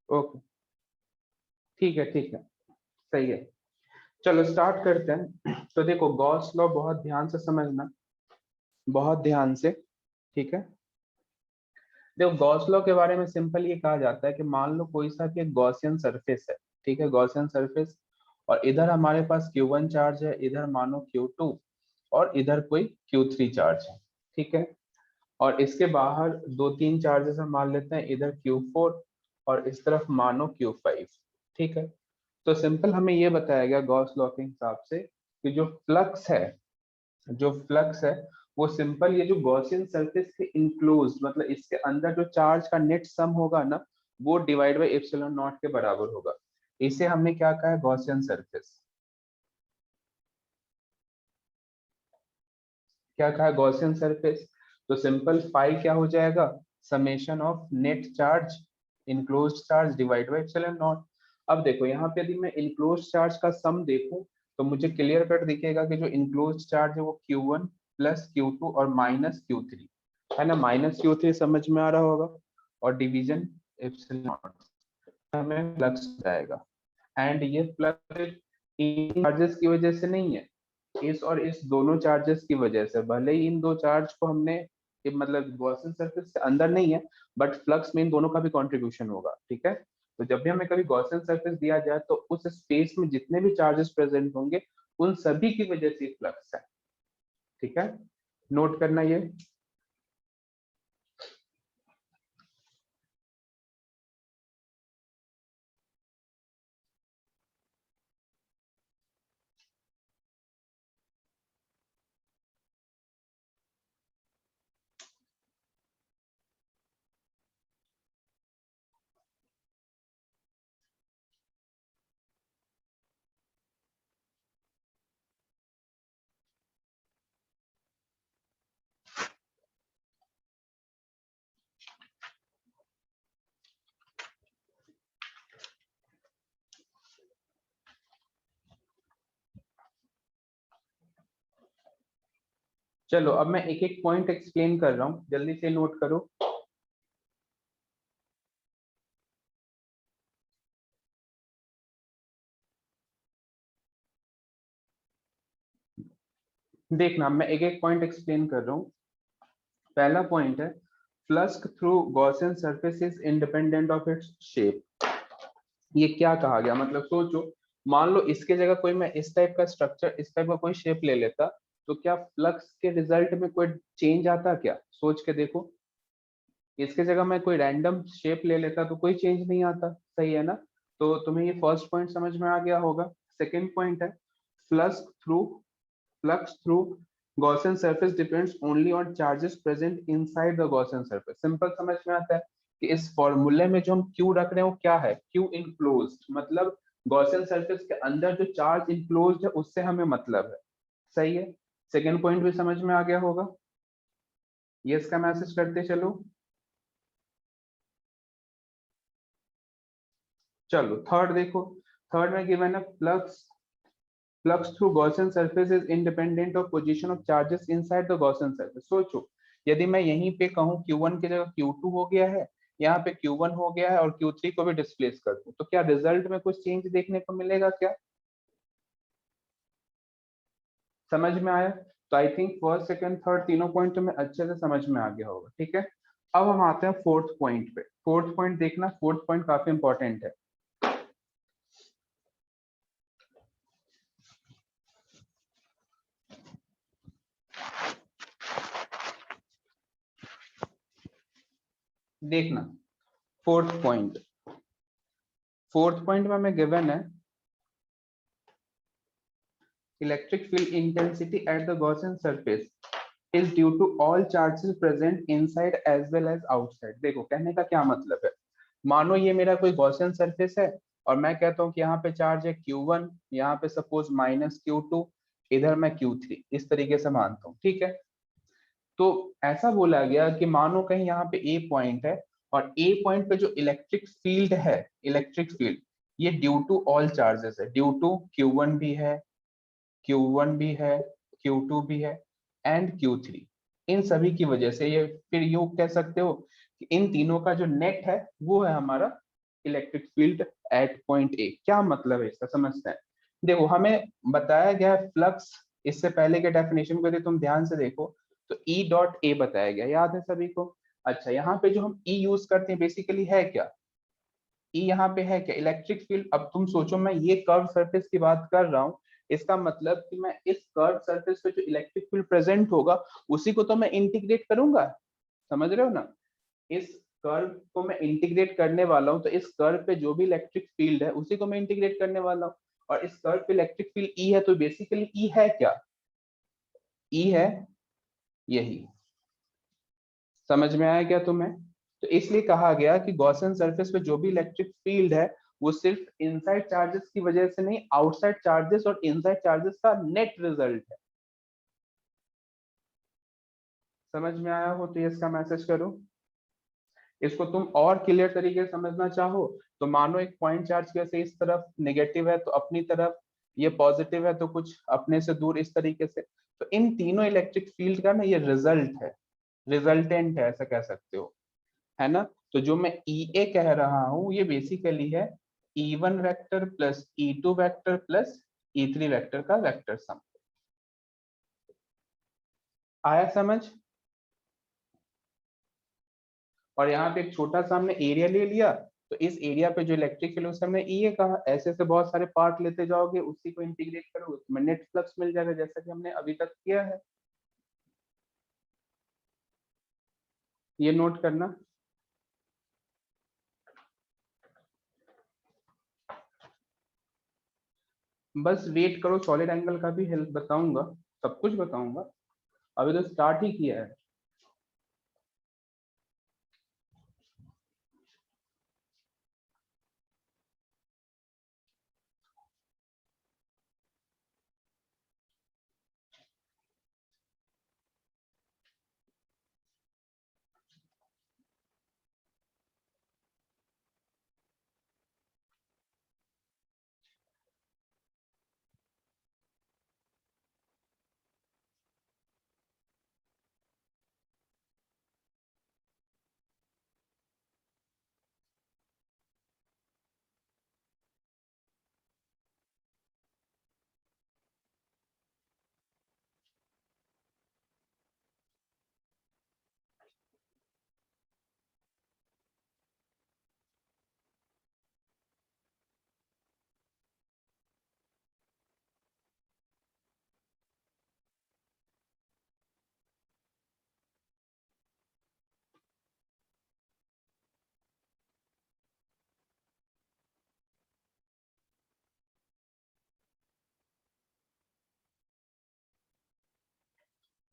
Okay, ठीक है, सही है। चलो स्टार्ट करते हैं। तो देखो गॉस लॉ बहुत ध्यान से समझना, बहुत ध्यान से, ठीक है। देखो गॉस लॉ के बारे में सिंपल ये कहा जाता है कि मान लो कोई सा भी एक गॉसियन सरफेस है, ठीक है, गॉसियन सरफेस, और इधर हमारे पास Q1 चार्ज है, इधर मानो Q2, और इधर कोई Q3 चार्ज है, ठीक है। और इसके बाहर दो तीन चार्जेस हम मान लेते हैं, इधर Q4 और इस तरफ मानो Q5, ठीक है। तो सिंपल हमें ये बताया गया गॉस लॉ के हिसाब से कि जो फ्लक्स है वो सिंपल ये जो गॉसियन सरफेस के इंक्लोज मतलब इसके अंदर जो चार्ज का नेट सम होगा ना, वो डिवाइड बाई एप्सिलॉन नॉट के बराबर होगा। इसे हमने क्या कहा है, गॉसियन सरफेस। क्या कहा है, गॉसियन सरफेस। तो सिंपल फाई क्या हो जाएगा, summation of net charge enclosed charge divide by epsilon not. अब देखो यहाँ पे यदि मैं इनक्लोज्ड चार्ज का सम देखूं तो मुझे क्लियर कट दिखेगा कि जो इनक्लोज्ड चार्ज है वो Q1 प्लस Q2 और माइनस Q3 है ना, माइनस Q3 समझ में आ रहा होगा, और डिवीजन एप्सिलॉन नॉट हमें फ्लक्स जाएगा। एंड ये फ्लक्स इन चार्जेस की वजह से नहीं है, इस और इस दोनों चार्जेस की वजह से। भले ही इन दो चार्ज को हमने मतलब गॉसियन सरफेस के अंदर नहीं है, बट फ्लक्स में इन दोनों का भी कंट्रीब्यूशन होगा, ठीक है। तो जब भी हमें कभी गॉसियन सरफेस दिया जाए तो उस स्पेस में जितने भी चार्जेस प्रेजेंट होंगे उन सभी की वजह से फ्लक्स है, ठीक है, नोट करना ये। चलो अब मैं एक एक पॉइंट एक्सप्लेन कर रहा हूँ, जल्दी से नोट करो। देखना मैं एक एक पॉइंट एक्सप्लेन कर रहा हूँ। पहला पॉइंट है, flux through Gaussian surface is independent of its shape. ये क्या कहा गया, मतलब सोचो, मान लो इसके जगह कोई मैं इस टाइप का स्ट्रक्चर, इस टाइप का कोई शेप ले लेता, तो क्या फ्लक्स के रिजल्ट में कोई चेंज आता, क्या सोच के देखो। इसके जगह मैं कोई रैंडम शेप ले लेता तो कोई चेंज नहीं आता, सही है ना। तो तुम्हें ये फर्स्ट पॉइंट समझ में आ गया होगा। सेकेंड पॉइंट है, flux through flux through Gaussian surface depends only on charges present inside the Gaussian surface. Simple समझ में आता है कि इस फॉर्मूले में जो हम क्यू रख रहे हैं वो क्या है, क्यू इनक्लोज्ड, मतलब गॉसियन सरफेस के अंदर जो चार्ज इनक्लोज्ड है उससे हमें मतलब है, सही है। सेकेंड पॉइंट भी समझ में आ गया होगा, ये इसका मैसेज करते चलो। चलो थर्ड देखो, थर्ड में गिवन है flux through Gaussian surface is independent of position of charges inside the Gaussian surface. सोचो यदि मैं यहीं पे कहूँ Q1 की जगह Q2 हो गया है, यहाँ पे Q1 हो गया है और Q3 को भी डिस्प्लेस कर दूं, तो क्या रिजल्ट में कुछ चेंज देखने को मिलेगा क्या, समझ में आया। तो I think first second third तीनों पॉइंट तो मैं अच्छे से समझ में आ गया होगा, ठीक है। अब हम आते हैं फोर्थ पॉइंट पे। फोर्थ पॉइंट देखना, फोर्थ पॉइंट काफी इंपॉर्टेंट है। देखना फोर्थ पॉइंट, फोर्थ पॉइंट में गिवन है electric field intensity at the Gaussian surface is due to all charges present inside as well as outside। देखो कहने का क्या मतलब है, मानो ये मेरा कोई गॉसियन सरफेस है और मैं कहता हूँ कि यहाँ पे चार्ज है Q1, यहाँ पे सपोज माइनस Q2, इधर मैं Q3, इस तरीके से मानता हूँ, ठीक है। तो ऐसा बोला गया कि मानो कहीं यहाँ पे ए पॉइंट है और ए पॉइंट पे जो इलेक्ट्रिक फील्ड है, इलेक्ट्रिक फील्ड ये ड्यू टू ऑल चार्जेस है, ड्यू टू Q1 भी है, Q1 भी है, Q2 भी है एंड Q3, इन सभी की वजह से ये, फिर यूं कह सकते हो कि इन तीनों का जो नेट है वो है हमारा electric field at point A. क्या मतलब है इसका, समझते हैं। देखो हमें बताया गया है फ्लक्स, इससे पहले के डेफिनेशन को यदि तुम ध्यान से देखो तो ई डॉट ए बताया गया, याद है सभी को। अच्छा यहाँ पे जो हम ई यूज करते हैं बेसिकली है क्या, ई यहाँ पे है क्या, इलेक्ट्रिक फील्ड। अब तुम सोचो मैं ये कर्व सरफेस की बात कर रहा हूँ, इसका मतलब कि मैं इस कर्व सरफेस पे जो इलेक्ट्रिक फील्ड प्रेजेंट होगा उसी को तो मैं इंटीग्रेट करूंगा, समझ रहे हो ना। इस कर्व को मैं इंटीग्रेट करने वाला हूँ, तो इस कर्व पे जो भी इलेक्ट्रिक फील्ड है उसी को मैं इंटीग्रेट करने वाला हूँ। और इस कर्व पे इलेक्ट्रिक फील्ड ई है, तो बेसिकली ई है क्या, ई है यही। समझ में आया क्या तुम्हें। तो इसलिए कहा गया कि गॉसियन सरफेस पे जो भी इलेक्ट्रिक फील्ड है वो सिर्फ इनसाइड चार्जेस की वजह से नहीं, आउटसाइड चार्जेस और इनसाइड चार्जेस का नेट रिजल्ट है। समझ में आया हो तो इसका मैसेज करो। इसको तुम और क्लियर तरीके से समझना चाहो तो मानो एक पॉइंट चार्ज कैसे इस तरफ नेगेटिव है तो अपनी तरफ, ये पॉजिटिव है तो कुछ अपने से दूर, इस तरीके से। तो इन तीनों इलेक्ट्रिक फील्ड का ना ये रिजल्ट है, रिजल्टेंट है, ऐसा कह सकते हो, है ना। तो जो मैं ई ए कह रहा हूं ये बेसिकली है E one vector plus E two vector plus E three vector का वेक्टर सम। आया समझ। और यहाँ पे एक छोटा सा हमने एरिया ले लिया, तो इस एरिया पे जो इलेक्ट्रिक फील्ड उसे हमने ई ए कहा। ऐसे ऐसे बहुत सारे पार्ट लेते जाओगे, उसी को इंटीग्रेट करो, उसमें नेट फ्लक्स मिल जाएगा, जैसा कि हमने अभी तक किया है। ये नोट करना। बस वेट करो, सॉलिड एंगल का भी हेल्प बताऊंगा, सब कुछ बताऊंगा, अभी तो स्टार्ट ही किया है।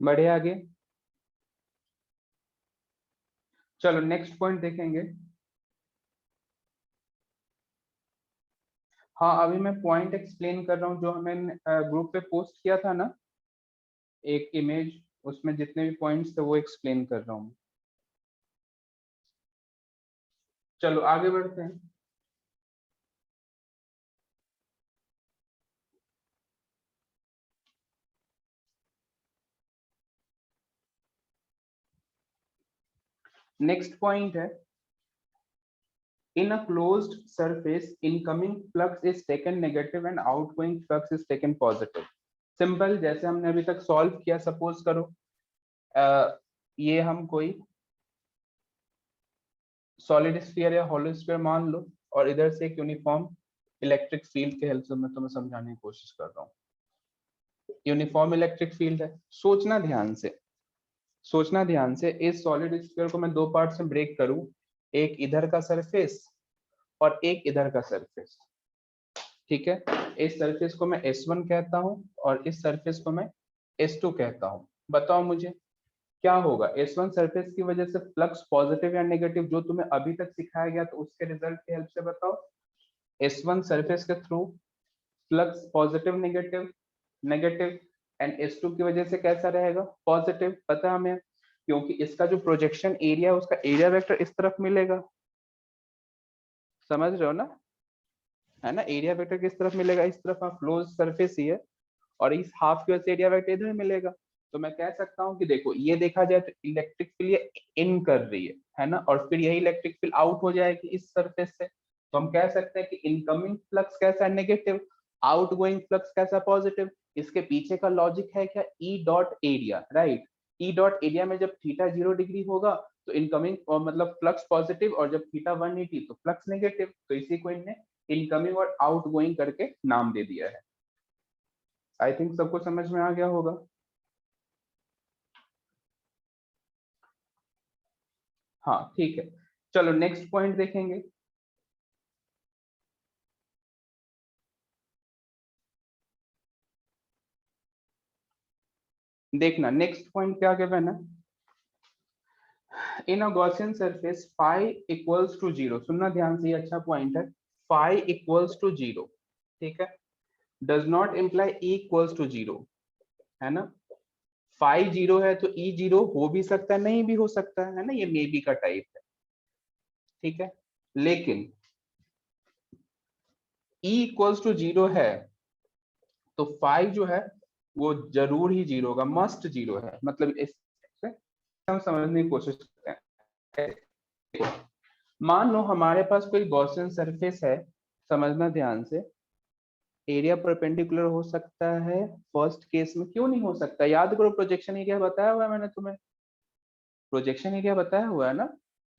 बढ़े आगे। चलो नेक्स्ट पॉइंट देखेंगे। हाँ अभी मैं पॉइंट एक्सप्लेन कर रहा हूँ जो हमें ग्रुप पे पोस्ट किया था ना, एक इमेज, उसमें जितने भी पॉइंट्स थे वो एक्सप्लेन कर रहा हूँ। चलो आगे बढ़ते हैं। नेक्स्ट पॉइंट है in a closed surface incoming flux is taken negative and outgoing flux is taken positive. Simple, जैसे हमने अभी तक सॉल्व किया, सपोज करो ये हम कोई सॉलिड स्फीयर या हॉलो स्फीयर मान लो, और इधर से एक यूनिफॉर्म इलेक्ट्रिक फील्ड के हेल्प से मैं तुम्हें समझाने की कोशिश कर रहा हूँ। यूनिफॉर्म इलेक्ट्रिक फील्ड है, सोचना ध्यान से, सोचना ध्यान से। इस सॉलिड स्फीयर को मैं दो पार्ट्स में ब्रेक करूं, एक इधर का सरफेस और एक इधर का सरफेस, ठीक है। इस सरफेस को मैं S1 कहता हूं और इस सरफेस को मैं S2 कहता हूं। बताओ मुझे क्या होगा, S1 सरफेस की वजह से फ्लक्स पॉजिटिव या नेगेटिव, जो तुम्हें अभी तक सिखाया गया तो उसके रिजल्ट की हेल्प से बताओ। S1 सरफेस के through flux positive negative, negative, and S2 की वजह से कैसा रहेगा, पॉजिटिव। पता है हमें, क्योंकि इसका जो प्रोजेक्शन एरिया है उसका एरिया वेक्टर इस तरफ मिलेगा, समझ रहे हो ना, है ना। एरिया वेक्टर किस तरफ मिलेगा, इस तरफ, क्लोज सरफेस ही है, और इस हाफ की वजह से एरिया वेक्टर इधर मिलेगा। तो मैं कह सकता हूँ कि देखो ये देखा जाए तो इलेक्ट्रिक फील्ड ये इन कर रही है ना, और फिर यही इलेक्ट्रिक फील्ड आउट हो जाएगी इस सरफेस से। तो हम कह सकते हैं कि इनकमिंग फ्लक्स कैसा है, नेगेटिव, आउटगोइंग फ्लक्स कैसा, पॉजिटिव। इसके पीछे का लॉजिक है क्या, E dot area, right. E dot area में जब थीटा 0 डिग्री होगा तो इनकमिंग मतलब फ्लक्स पॉजिटिव, और जब थीटा 180 तो फ्लक्स नेगेटिव। तो इसी को इनने इनकमिंग और आउटगोइंग करके नाम दे दिया है। आई थिंक सबको समझ में आ गया होगा। हाँ ठीक है, चलो नेक्स्ट पॉइंट देखेंगे। देखना नेक्स्ट पॉइंट क्या गिवन है, in a Gaussian surface phi equals to 0, सुनना ध्यान से, ये अच्छा पॉइंट है। फाई इक्वल्स टू 0, ठीक है, does not imply E equals to 0, है ना। फाई 0 है तो ई 0 हो भी सकता है, नहीं भी हो सकता है ना, ये मे बी का टाइप है, ठीक है। लेकिन ई इक्वल्स टू 0 है तो फाई जो है वो जरूर ही 0 होगा, मस्ट 0 है। मतलब इससे हम समझने की कोशिश करते हैं। मान लो हमारे पास कोई गॉसियन सरफेस है, समझना ध्यान से, एरिया परपेंडिकुलर हो सकता है, फर्स्ट केस में क्यों नहीं हो सकता, याद करो प्रोजेक्शन एरिया बताया हुआ है मैंने तुम्हें, प्रोजेक्शन एरिया बताया हुआ है ना।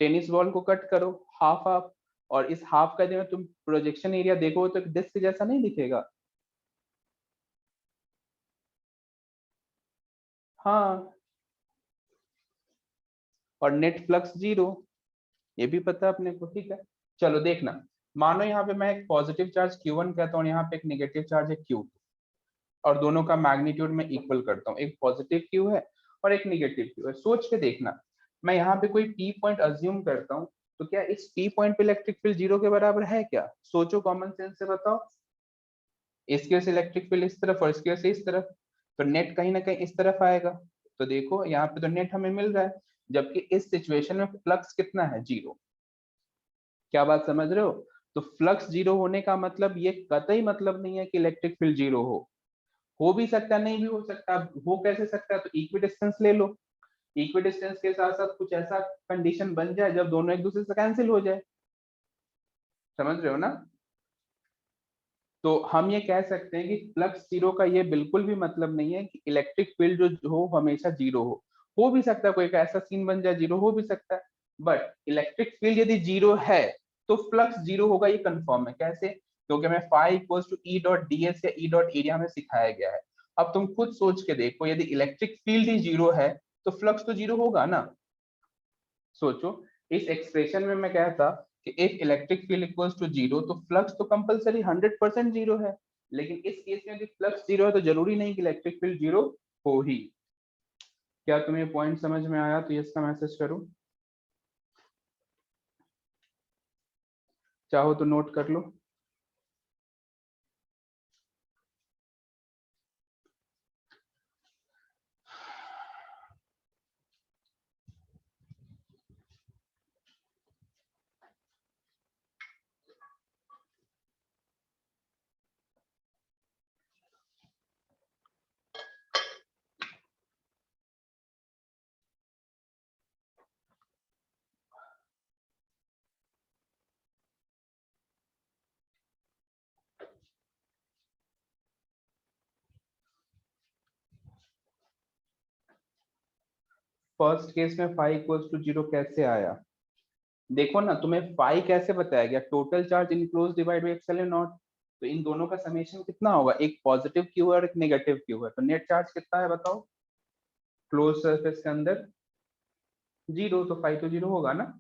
टेनिस बॉल को कट करो हाफ हाफ, और इस हाफ का जब तुम प्रोजेक्शन एरिया देखो तो एक डिस्क जैसा नहीं दिखेगा। हाँ, और नेट फ्लक्स 0, ये भी पता है अपने को, ठीक है। चलो देखना, मानो यहाँ पे मैं एक पॉजिटिव चार्ज Q1 कहता हूँ, यहाँ पे एक नेगेटिव चार्ज है Q2, और दोनों का मैग्नीट्यूड में इक्वल करता हूँ, एक पॉजिटिव Q है और एक नेगेटिव Q है। सोच के देखना, मैं यहाँ पे कोई P पॉइंट अज्यूम करता हूँ, तो क्या इस P पॉइंट पे इलेक्ट्रिक फील्ड 0 के बराबर है क्या, सोचो कॉमन सेंस से बताओ। इसकी वजह से इलेक्ट्रिक फील्ड इस तरफ और इसकी वजह से इस तरफ, तो नेट कहीं ना कहीं इस तरफ आएगा। तो देखो यहाँ पे तो नेट हमें मिल रहा है, जबकि इस सिचुएशन में फ्लक्स कितना है, 0। क्या बात समझ रहे हो। तो फ्लक्स 0 होने का मतलब ये कतई मतलब नहीं है कि इलेक्ट्रिक फील्ड 0 हो भी सकता है, नहीं भी हो सकता। हो कैसे सकता है, तो इक्वी डिस्टेंस ले लो, इक्वी डिस्टेंस के साथ साथ कुछ ऐसा कंडीशन बन जाए जब दोनों एक दूसरे से कैंसिल हो जाए, समझ रहे हो ना। तो हम ये कह सकते हैं कि फ्लक्स 0 का ये बिल्कुल भी मतलब नहीं है कि इलेक्ट्रिक फील्ड जो हो हमेशा 0 हो भी सकता है, कोई का ऐसा सीन बन जाए 0 हो भी सकता है, बट इलेक्ट्रिक फील्ड यदि 0 है तो फ्लक्स 0 होगा, ये कंफर्म है। कैसे, क्योंकि हमें phi equals to E dot D S या ई डॉट एरिया में सिखाया गया है। अब तुम खुद सोच के देखो, यदि इलेक्ट्रिक फील्ड ही 0 है तो फ्लक्स तो 0 होगा ना। सोचो, इस एक्सप्रेशन में मैं कहता कि if electric field equals to 0 तो फ्लक्स तो कंपलसरी 100% 0 है। लेकिन इस केस में यदि फ्लक्स 0 है तो जरूरी नहीं कि इलेक्ट्रिक फील्ड 0 हो ही। क्या तुम्हें पॉइंट समझ में आया, तो यस का मैसेज करूं, चाहो तो नोट कर लो। फर्स्ट केस में फाई इक्वल्स टू 0 कैसे आया, देखो ना, तुम्हें फाई कैसे बताया गया, total charge enclose divide by epsilon naught. तो इन दोनों का समेशन कितना होगा, एक पॉजिटिव क्यू है और एक नेगेटिव क्यू है, तो नेट चार्ज कितना है बताओ क्लोज सरफेस के अंदर, 0, तो फाई तो 0 होगा ना।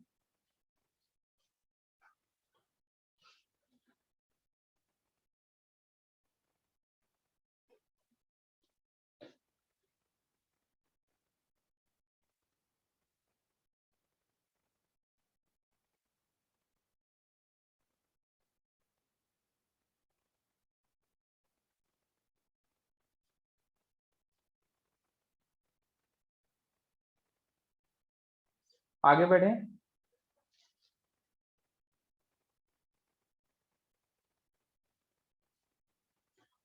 आगे बढ़े,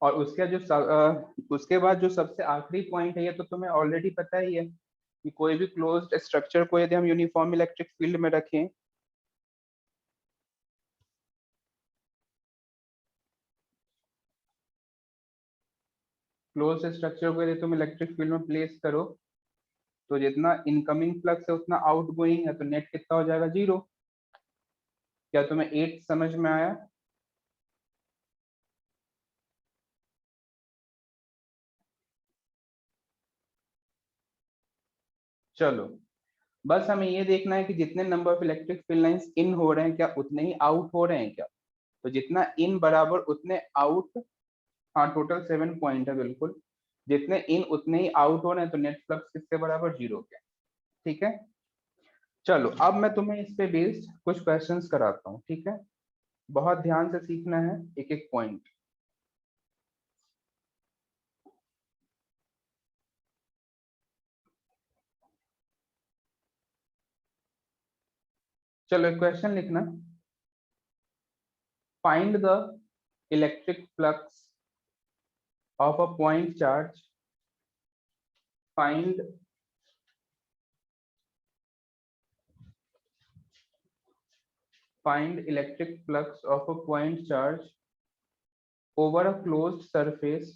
और उसके बाद जो सबसे आखिरी पॉइंट है, ये तो तुम्हें ऑलरेडी पता ही है कि कोई भी क्लोज्ड स्ट्रक्चर को यदि हम यूनिफॉर्म इलेक्ट्रिक फील्ड में रखें, क्लोज स्ट्रक्चर को यदि तुम इलेक्ट्रिक फील्ड में प्लेस करो तो जितना इनकमिंग फ्लक्स है उतना आउट गोइंग है, तो नेट कितना हो जाएगा 0। क्या तुम्हें 8 समझ में आया? चलो, बस हमें ये देखना है कि जितने number of electric field lines in हो रहे हैं क्या उतने ही आउट हो रहे हैं क्या। तो जितना इन बराबर उतने आउट, हाँ टोटल 7 पॉइंट है बिल्कुल, जितने इन उतने ही आउट हो रहे हैं, तो नेट फ्लक्स किसके बराबर 0 के। ठीक है, चलो अब मैं तुम्हें इस पे बेस्ड कुछ क्वेश्चंस कराता हूँ। ठीक है, बहुत ध्यान से सीखना है एक एक पॉइंट। चलो एक क्वेश्चन लिखना, find the electric flux of a point charge, find electric flux of a point charge over a closed surface,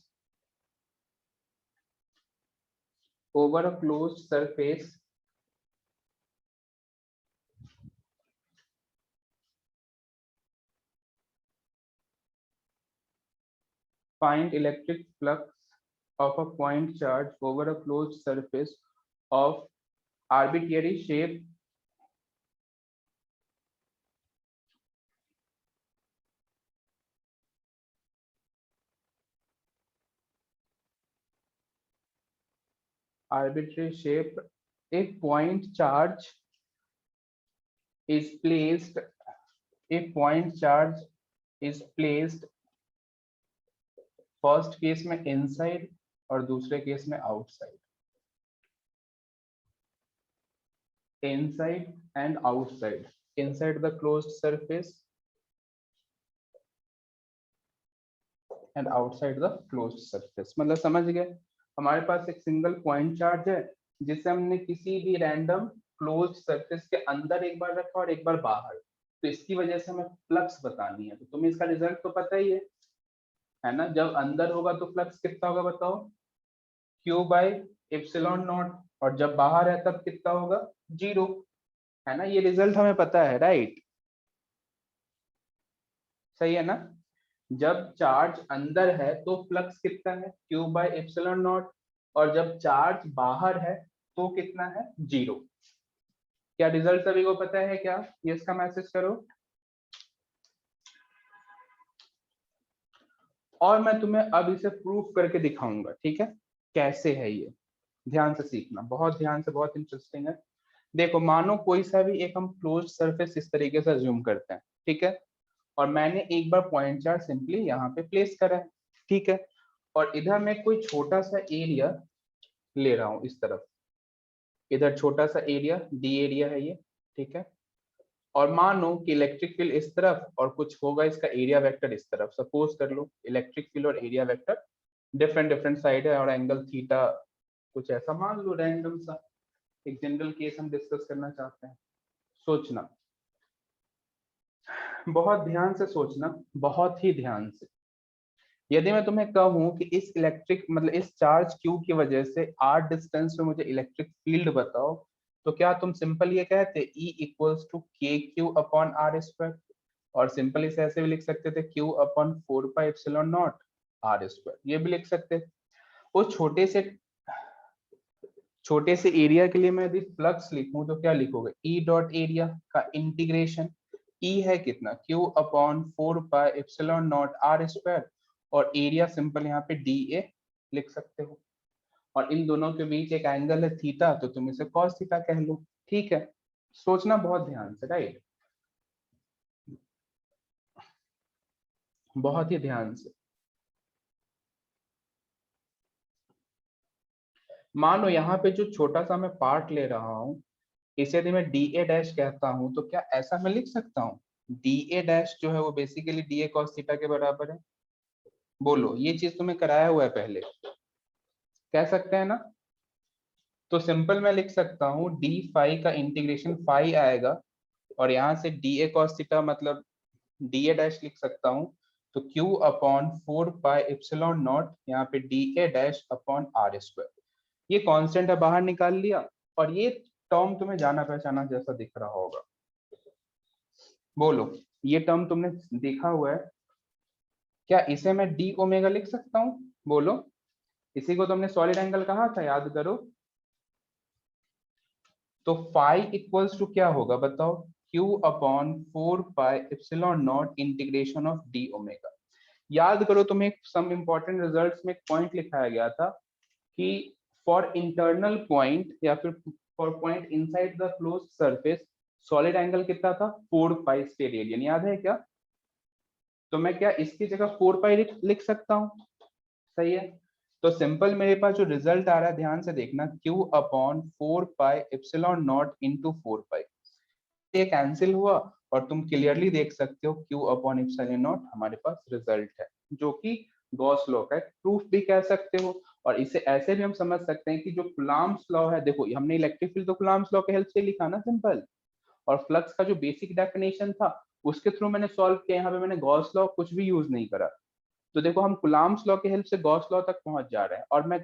find electric flux of a point charge over a closed surface of arbitrary shape if point charge is placed, first case में inside और दूसरे case में outside, inside and outside, inside the closed surface and outside the closed surface। मतलब समझ गए, हमारे पास एक single point charge है जिसे हमने किसी भी रैंडम क्लोज सरफेस के अंदर एक बार रखा और एक बार बाहर, तो इसकी वजह से हमें फ्लक्स बतानी है। तो तुम्हें इसका रिजल्ट तो पता ही है ना, जब अंदर होगा तो फ्लक्स कितना होगा बताओ, Q बाई एप्सिलॉन नॉट, और जब बाहर है तब कितना होगा 0, है ना। ये रिजल्ट हमें पता है, राइट, सही है ना। जब चार्ज अंदर है तो फ्लक्स कितना है Q बाई एप्सिलॉन नॉट, और जब चार्ज बाहर है तो कितना है 0। क्या रिजल्ट सभी को पता है क्या? ये इसका मैसेज करो। और मैं तुम्हें अब इसे प्रूफ करके दिखाऊंगा, ठीक है, कैसे है ये, ध्यान से सीखना, बहुत ध्यान से, बहुत इंटरेस्टिंग है। देखो, मानो कोई सा भी एक हम क्लोज सरफेस इस तरीके से अज्यूम करते हैं, ठीक है, और मैंने एक बार पॉइंट चार्ज सिंपली यहाँ पे प्लेस करा है, ठीक है, और इधर मैं कोई छोटा सा एरिया ले रहा हूँ इस तरफ, इधर छोटा सा एरिया डी एरिया है ये, ठीक है, और मानो कि इलेक्ट्रिक फील्ड इस तरफ और कुछ होगा इसका एरिया वेक्टर इस तरफ। सपोज कर लो इलेक्ट्रिक फील्ड और area vector different different side है और एंगल थीटा कुछ ऐसा मान लो रैंडम सा, एक जनरल केस हम डिस्कस करना चाहते हैं। सोचना, बहुत ध्यान से सोचना, बहुत ही ध्यान से। यदि मैं तुम्हें कहूं कि इस इलेक्ट्रिक मतलब इस चार्ज क्यू की वजह से r डिस्टेंस में मुझे इलेक्ट्रिक फील्ड बताओ, तो क्या तुम सिंपल ये कहते E equals to K Q upon R square, और सिंपल इसे ऐसे भी लिख सकते थे Q upon 4 pi epsilon naught R square, ये भी लिख सकते। उस छोटे से एरिया के लिए मैं यदि फ्लक्स लिखूं तो क्या लिखोगे, E डॉट एरिया का इंटीग्रेशन, E है कितना Q upon 4 pi epsilon naught R square, और एरिया सिंपल यहाँ पे डी ए लिख सकते हो, और इन दोनों के बीच एक एंगल है थीटा, तो तुम इसे कॉस थीटा कह लो। ठीक है, सोचना बहुत ध्यान से, राइट, बहुत ही ध्यान से। मानो यहाँ पे जो छोटा सा मैं पार्ट ले रहा हूँ इसे यदि मैं डी ए डैश कहता हूँ, तो क्या ऐसा मैं लिख सकता हूँ, डी ए डैश जो है वो basically D A cos theta के बराबर है। बोलो, ये चीज तुम्हें कराया हुआ है पहले, कह सकते हैं ना। तो सिंपल मैं लिख सकता हूँ डी फाई का इंटीग्रेशन फाई आएगा, और यहाँ से डी ए कॉस थीटा मतलब डी ए डैश लिख सकता हूँ तो Q upon 4 pi epsilon naught, यहाँ पे dA dash upon R square, ये कांस्टेंट है, बाहर निकाल लिया। और ये टर्म तुम्हें जाना पहचाना जैसा दिख रहा होगा, बोलो ये टर्म तुमने देखा हुआ है क्या? इसे मैं डी ओमेगा लिख सकता हूँ, बोलो। इसी को तुमने सॉलिड एंगल कहा था, याद करो। तो फाई इक्वल्स टू क्या होगा बताओ? Q upon 4 pi epsilon not integration of D omega. याद करो, तुम्हें सम इंपॉर्टेंट रिजल्ट्स में एक पॉइंट लिखाया गया था कि फॉर इंटरनल पॉइंट या फिर for point inside the closed surface solid angle कितना था? 4 पाई स्टेरेडियन, याद है क्या? तो मैं क्या इसकी जगह 4 पाई लिख सकता हूँ? सही है। तो सिंपल मेरे पास जो रिजल्ट आ रहा है, ध्यान से देखना, Q upon 4 pi epsilon naught into 4 पाई, ये कैंसिल हुआ और तुम क्लियरली देख सकते हो Q अपॉन एप्सिलॉन नॉट हमारे पास रिजल्ट है, जो कि गॉस लॉ का प्रूफ भी कह सकते हो। और इसे ऐसे भी हम समझ सकते हैं कि जो कुलाम्ब्स लॉ है, देखो हमने इलेक्ट्रिक फील्ड तो कुलाम्ब्स लॉ के हेल्प से लिखा ना, सिंपल। और फ्लक्स का जो बेसिक डेफिनेशन था उसके थ्रू मैंने सॉल्व किया, यहाँ पे मैंने गॉस लॉ कुछ भी यूज नहीं करा। तो देखो हम कुलाम्ब्स लॉ के हेल्प से गॉस लॉ तक पहुंच जा रहे हैं, और मैं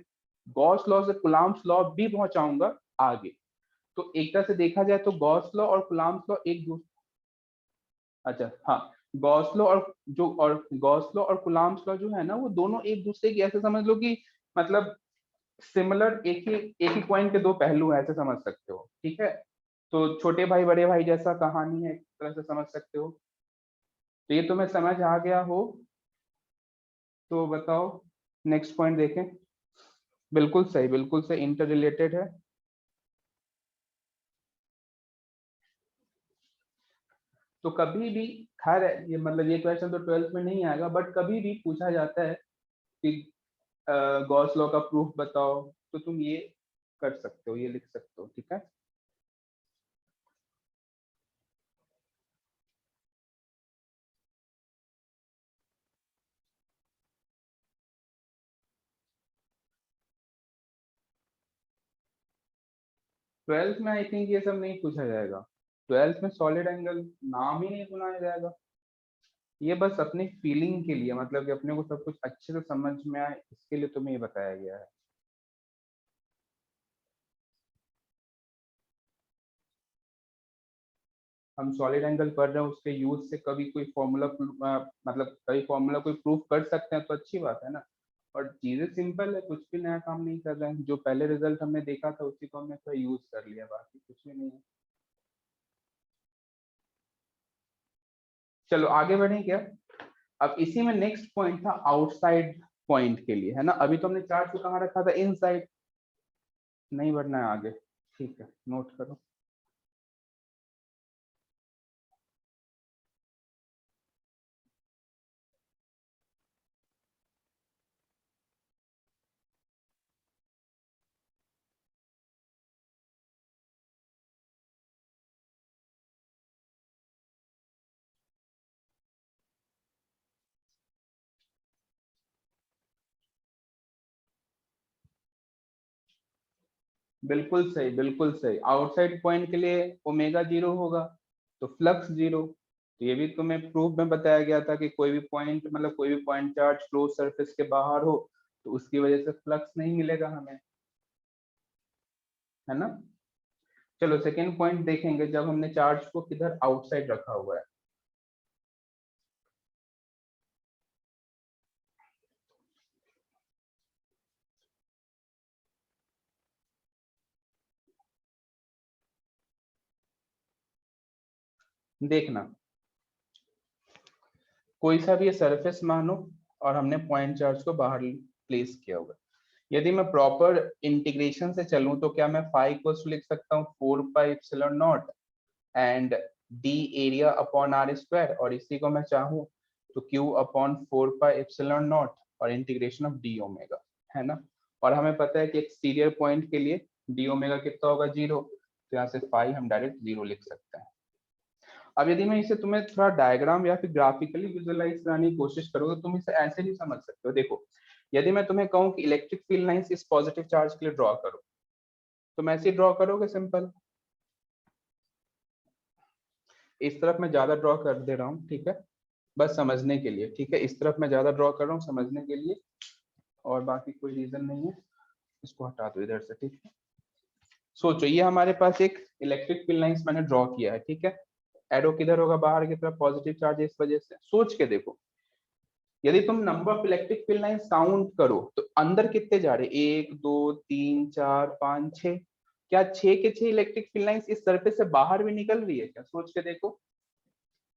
गॉस लॉ से कुलाम्ब्स लॉ भी पहुंचाऊंगा आगे। तो एक तरह से देखा जाए तो गॉस लॉ और कुलाम्ब्स लॉ एक दूसरे, अच्छा हाँ, गॉस लॉ और गॉस लॉ और कुलाम्ब्स लॉ जो है ना, वो दोनों एक दूसरे की, ऐसे समझ लो कि मतलब सिमिलर, एक ही कॉइन के दो पहलू हैं, ऐसे समझ सकते हो, ठीक है। तो छोटे भाई बड़े भाई जैसा कहानी है, एक तरह से समझ सकते हो। तो ये तुम्हें समझ आ गया हो तो बताओ, नेक्स्ट पॉइंट देखें। बिल्कुल सही, बिल्कुल सही, इंटर रिलेटेड है। तो कभी भी, खैर ये मतलब ये क्वेश्चन तो 12th में नहीं आएगा, बट कभी भी पूछा जाता है कि गॉस लॉ का प्रूफ बताओ, तो तुम ये कर सकते हो, ये लिख सकते हो, ठीक है। ट्वेल्थ में आई थिंक ये सब नहीं पूछा जाएगा। ट्वेल्थ में सॉलिड एंगल नाम ही नहीं सुनाया जाएगा। ये बस अपनी फीलिंग के लिए, मतलब कि अपने को सब कुछ अच्छे से समझ में आए, इसके लिए तुम्हें ये बताया गया है। हम सॉलिड एंगल पढ़ रहे हैं, उसके यूज से कभी कोई फॉर्मूला, मतलब कभी फॉर्मूला कोई प्रूफ कर सकते हैं तो अच्छी बात है ना। और चीजें सिंपल है, कुछ भी नया काम नहीं कर रहे हैं, जो पहले रिजल्ट हमने देखा था उसी को हमने थोड़ा यूज कर लिया, बाकी कुछ भी नहीं है। चलो आगे बढ़े क्या? अब इसी में नेक्स्ट पॉइंट था आउटसाइड पॉइंट के लिए, है ना। अभी तो हमने चार्ट को कहाँ रखा था? इनसाइड। नहीं बढ़ना है आगे, ठीक है, नोट करो। बिल्कुल सही, बिल्कुल सही। आउटसाइड पॉइंट के लिए ओमेगा जीरो होगा, तो फ्लक्स जीरो। तो ये भी तुम्हें प्रूफ में बताया गया था कि कोई भी पॉइंट, मतलब कोई भी पॉइंट चार्ज क्लोज सरफेस के बाहर हो तो उसकी वजह से फ्लक्स नहीं मिलेगा हमें, है ना। चलो सेकेंड पॉइंट देखेंगे, जब हमने चार्ज को किधर आउटसाइड रखा हुआ है। देखना, कोई सा भी ये सरफेस मानो, और हमने पॉइंट चार्ज को बाहर प्लेस किया हुआ है। यदि मैं प्रॉपर इंटीग्रेशन से चलूं तो क्या मैं फाई इक्वल्स लिख सकता हूँ 4 pi epsilon naught and D area upon R square, और इसी को मैं चाहूँ तो Q upon 4 pi epsilon naught और इंटीग्रेशन ऑफ डी ओमेगा, है ना। और हमें पता है कि एक्सटीरियर पॉइंट के लिए डी ओमेगा कितना होगा? जीरो। तो यहाँ से फाई हम डायरेक्ट जीरो लिख सकते हैं। अब यदि मैं इसे तुम्हें थोड़ा डायग्राम या फिर ग्राफिकली विजुअलाइज कराने की कोशिश करूँ तो तुम इसे ऐसे भी समझ सकते हो। देखो, यदि मैं तुम्हें कहूँ कि इलेक्ट्रिक फील्ड लाइंस इस पॉजिटिव चार्ज के लिए ड्रॉ करो, तो मैं ऐसे ड्रॉ करोगे सिंपल। इस तरफ मैं ज्यादा ड्रॉ कर दे रहा हूँ, ठीक है। बस समझने के लिए, ठीक है। इस तरफ मैं ज्यादा ड्रॉ कर रहा हूँ समझने के लिए, और बाकी कोई रीजन नहीं है। इसको हटा दो इधर से, ठीक है। सोचो ये हमारे पास एक इलेक्ट्रिक फील्ड लाइंस मैंने ड्रॉ किया है, ठीक है। एरो किधर होगा, बाहर की तरफ, पॉजिटिव चार्ज है इस वजह से। सोच के देखो, यदि तुम number of electric field lines count करो तो अंदर कितने जा रहे, 1 2 3 4 5 6। क्या 6 के 6 इलेक्ट्रिक फील्ड लाइंस इस सरफेस से बाहर भी निकल रही है क्या? सोच के देखो,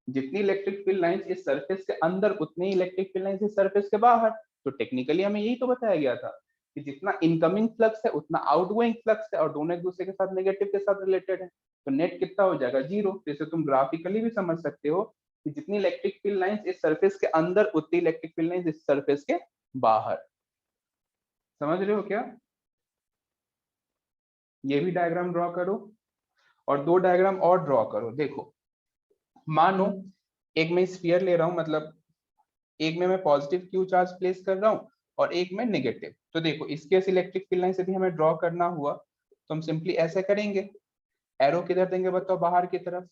जितनी इलेक्ट्रिक फील्ड लाइंस इस सरफेस के अंदर उतनी इलेक्ट्रिक फील्ड लाइंस इस सरफेस के बाहर। तो टेक्निकली हमें यही तो बताया गया था कि जितना इनकमिंग फ्लक्स है उतना आउटगोइंग फ्लक्स है, और दोनों एक दूसरे के साथ नेगेटिव के साथ रिलेटेड है। तो नेट कितना हो जाएगा, 0। जैसे तुम ग्राफिकली भी समझ सकते हो कि जितनी इलेक्ट्रिक फील्ड लाइंस इस सरफेस के अंदर उतनी इलेक्ट्रिक फील्ड लाइंस इस सरफेस के बाहर। समझ रहे हो क्या? ये भी डायग्राम ड्रॉ करो, और दो डायग्राम और ड्रॉ करो। देखो, मानो एक मैं स्फीयर ले रहा हूं, मतलब एक में मैं पॉजिटिव क्यू चार्ज प्लेस कर रहा हूँ और एक में नेगेटिव। तो देखो इसके इलेक्ट्रिक फील्ड लाइन से भी हमें ड्रॉ करना हुआ तो हम सिंपली ऐसे करेंगे, एरो किधर देंगे बताओ, बाहर की तरफ।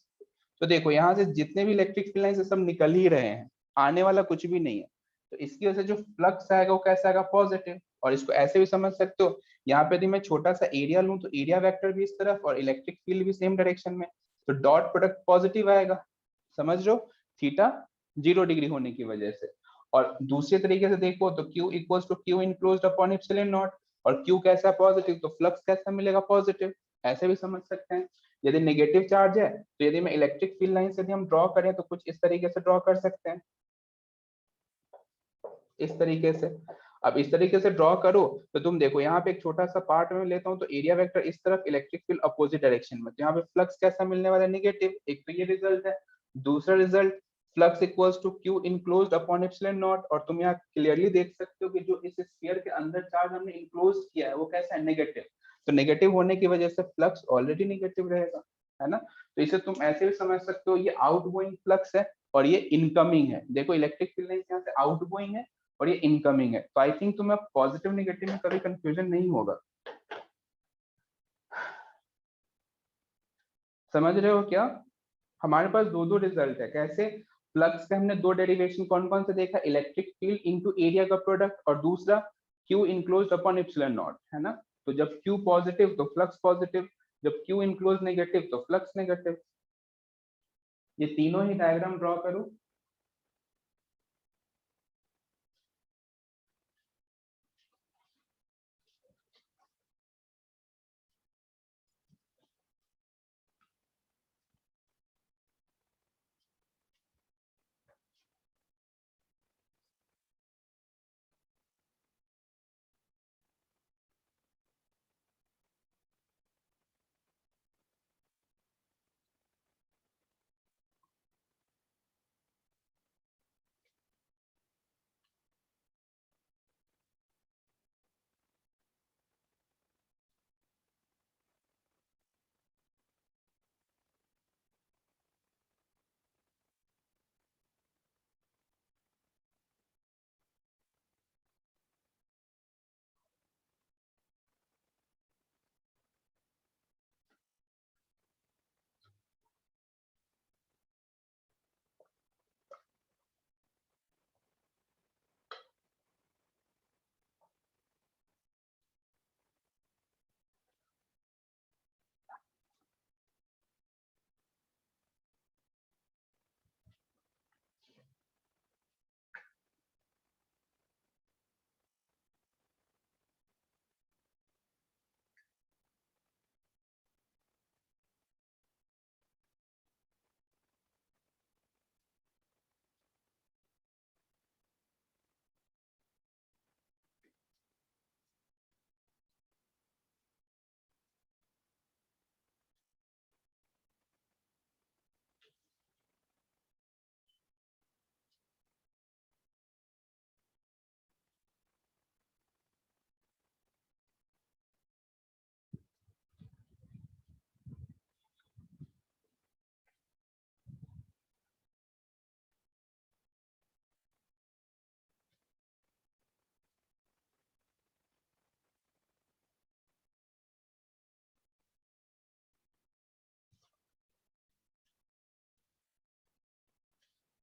तो देखो यहाँ से जितने भी इलेक्ट्रिक फील्ड लाइन से सब निकल ही रहे हैं, आने वाला कुछ भी नहीं है। तो इसकी वजह से जो फ्लक्स आएगा वो कैसा आएगा, पॉजिटिव। और इसको ऐसे भी समझ सकते हो, यहाँ पे यदि मैं छोटा सा एरिया लूं तो एरिया वेक्टर भी इस तरफ और इलेक्ट्रिक फील्ड भी सेम डायरेक्शन में, तो डॉट प्रोडक्ट पॉजिटिव आएगा। समझ रहे हो, थीटा 0 डिग्री होने की वजह से। और दूसरे तरीके से देखो तो Q equals to Q enclosed upon epsilon naught, और Q कैसा पॉजिटिव तो फ्लक्स कैसा मिलेगा, पॉजिटिव। ऐसे भी समझ सकते हैं। यदि नेगेटिव चार्ज है तो यदि मैं इलेक्ट्रिक फील्ड लाइन से यदि हम ड्रॉ करें तो कुछ इस तरीके से ड्रॉ कर सकते हैं, इस तरीके से। अब इस तरीके से ड्रॉ करो तो तुम देखो यहाँ पे एक छोटा सा पार्ट में लेता हूँ, तो एरिया वेक्टर इस तरफ, इलेक्ट्रिक फील्ड अपोजिट डायरेक्शन में, तो यहाँ पे फ्लक्स कैसा मिलने वाला है, नेगेटिव। एक तो ये रिजल्ट है। दूसरा result, flux equals to Q enclosed upon epsilon naught, और तुम यहाँ क्लियरली देख सकते हो कि जो इस स्फीयर के अंदर चार्ज हमने इनक्लोज किया है वो कैसा है, नेगेटिव। तो नेगेटिव होने की वजह से फ्लक्स ऑलरेडी नेगेटिव रहेगा, है ना। तो इसे तुम ऐसे भी समझ सकते हो, ये आउटगोइंग फ्लक्स है और ये इनकमिंग है। देखो इलेक्ट्रिक फील्ड लाइन यहाँ से आउटगोइंग है और ये इनकमिंग है, तो आई थिंक तुम्हें पॉजिटिव नेगेटिव में कभी कंफ्यूजन नहीं होगा। समझ रहे हो क्या? हमारे पास दो दो रिजल्ट है, कैसे? फ्लक्स के हमने दो डेरिवेशन कौन कौन से देखा, इलेक्ट्रिक फील्ड इनटू एरिया का प्रोडक्ट, और दूसरा Q enclosed upon epsilon not, है ना। तो जब क्यू पॉजिटिव तो फ्लक्स पॉजिटिव, जब क्यू इनक्लोज नेगेटिव तो फ्लक्स नेगेटिव। ये तीनों ही डायग्राम ड्रॉ करो।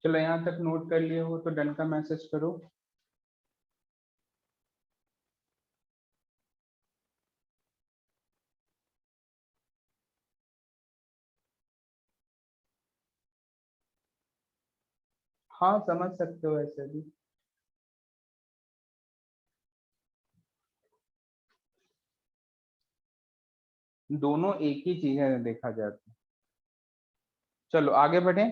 चलो यहाँ तक नोट कर लिए हो तो डन का मैसेज करो। हाँ समझ सकते हो ऐसे भी। दोनों एक ही चीज है देखा जाए तो। चलो आगे बढ़े।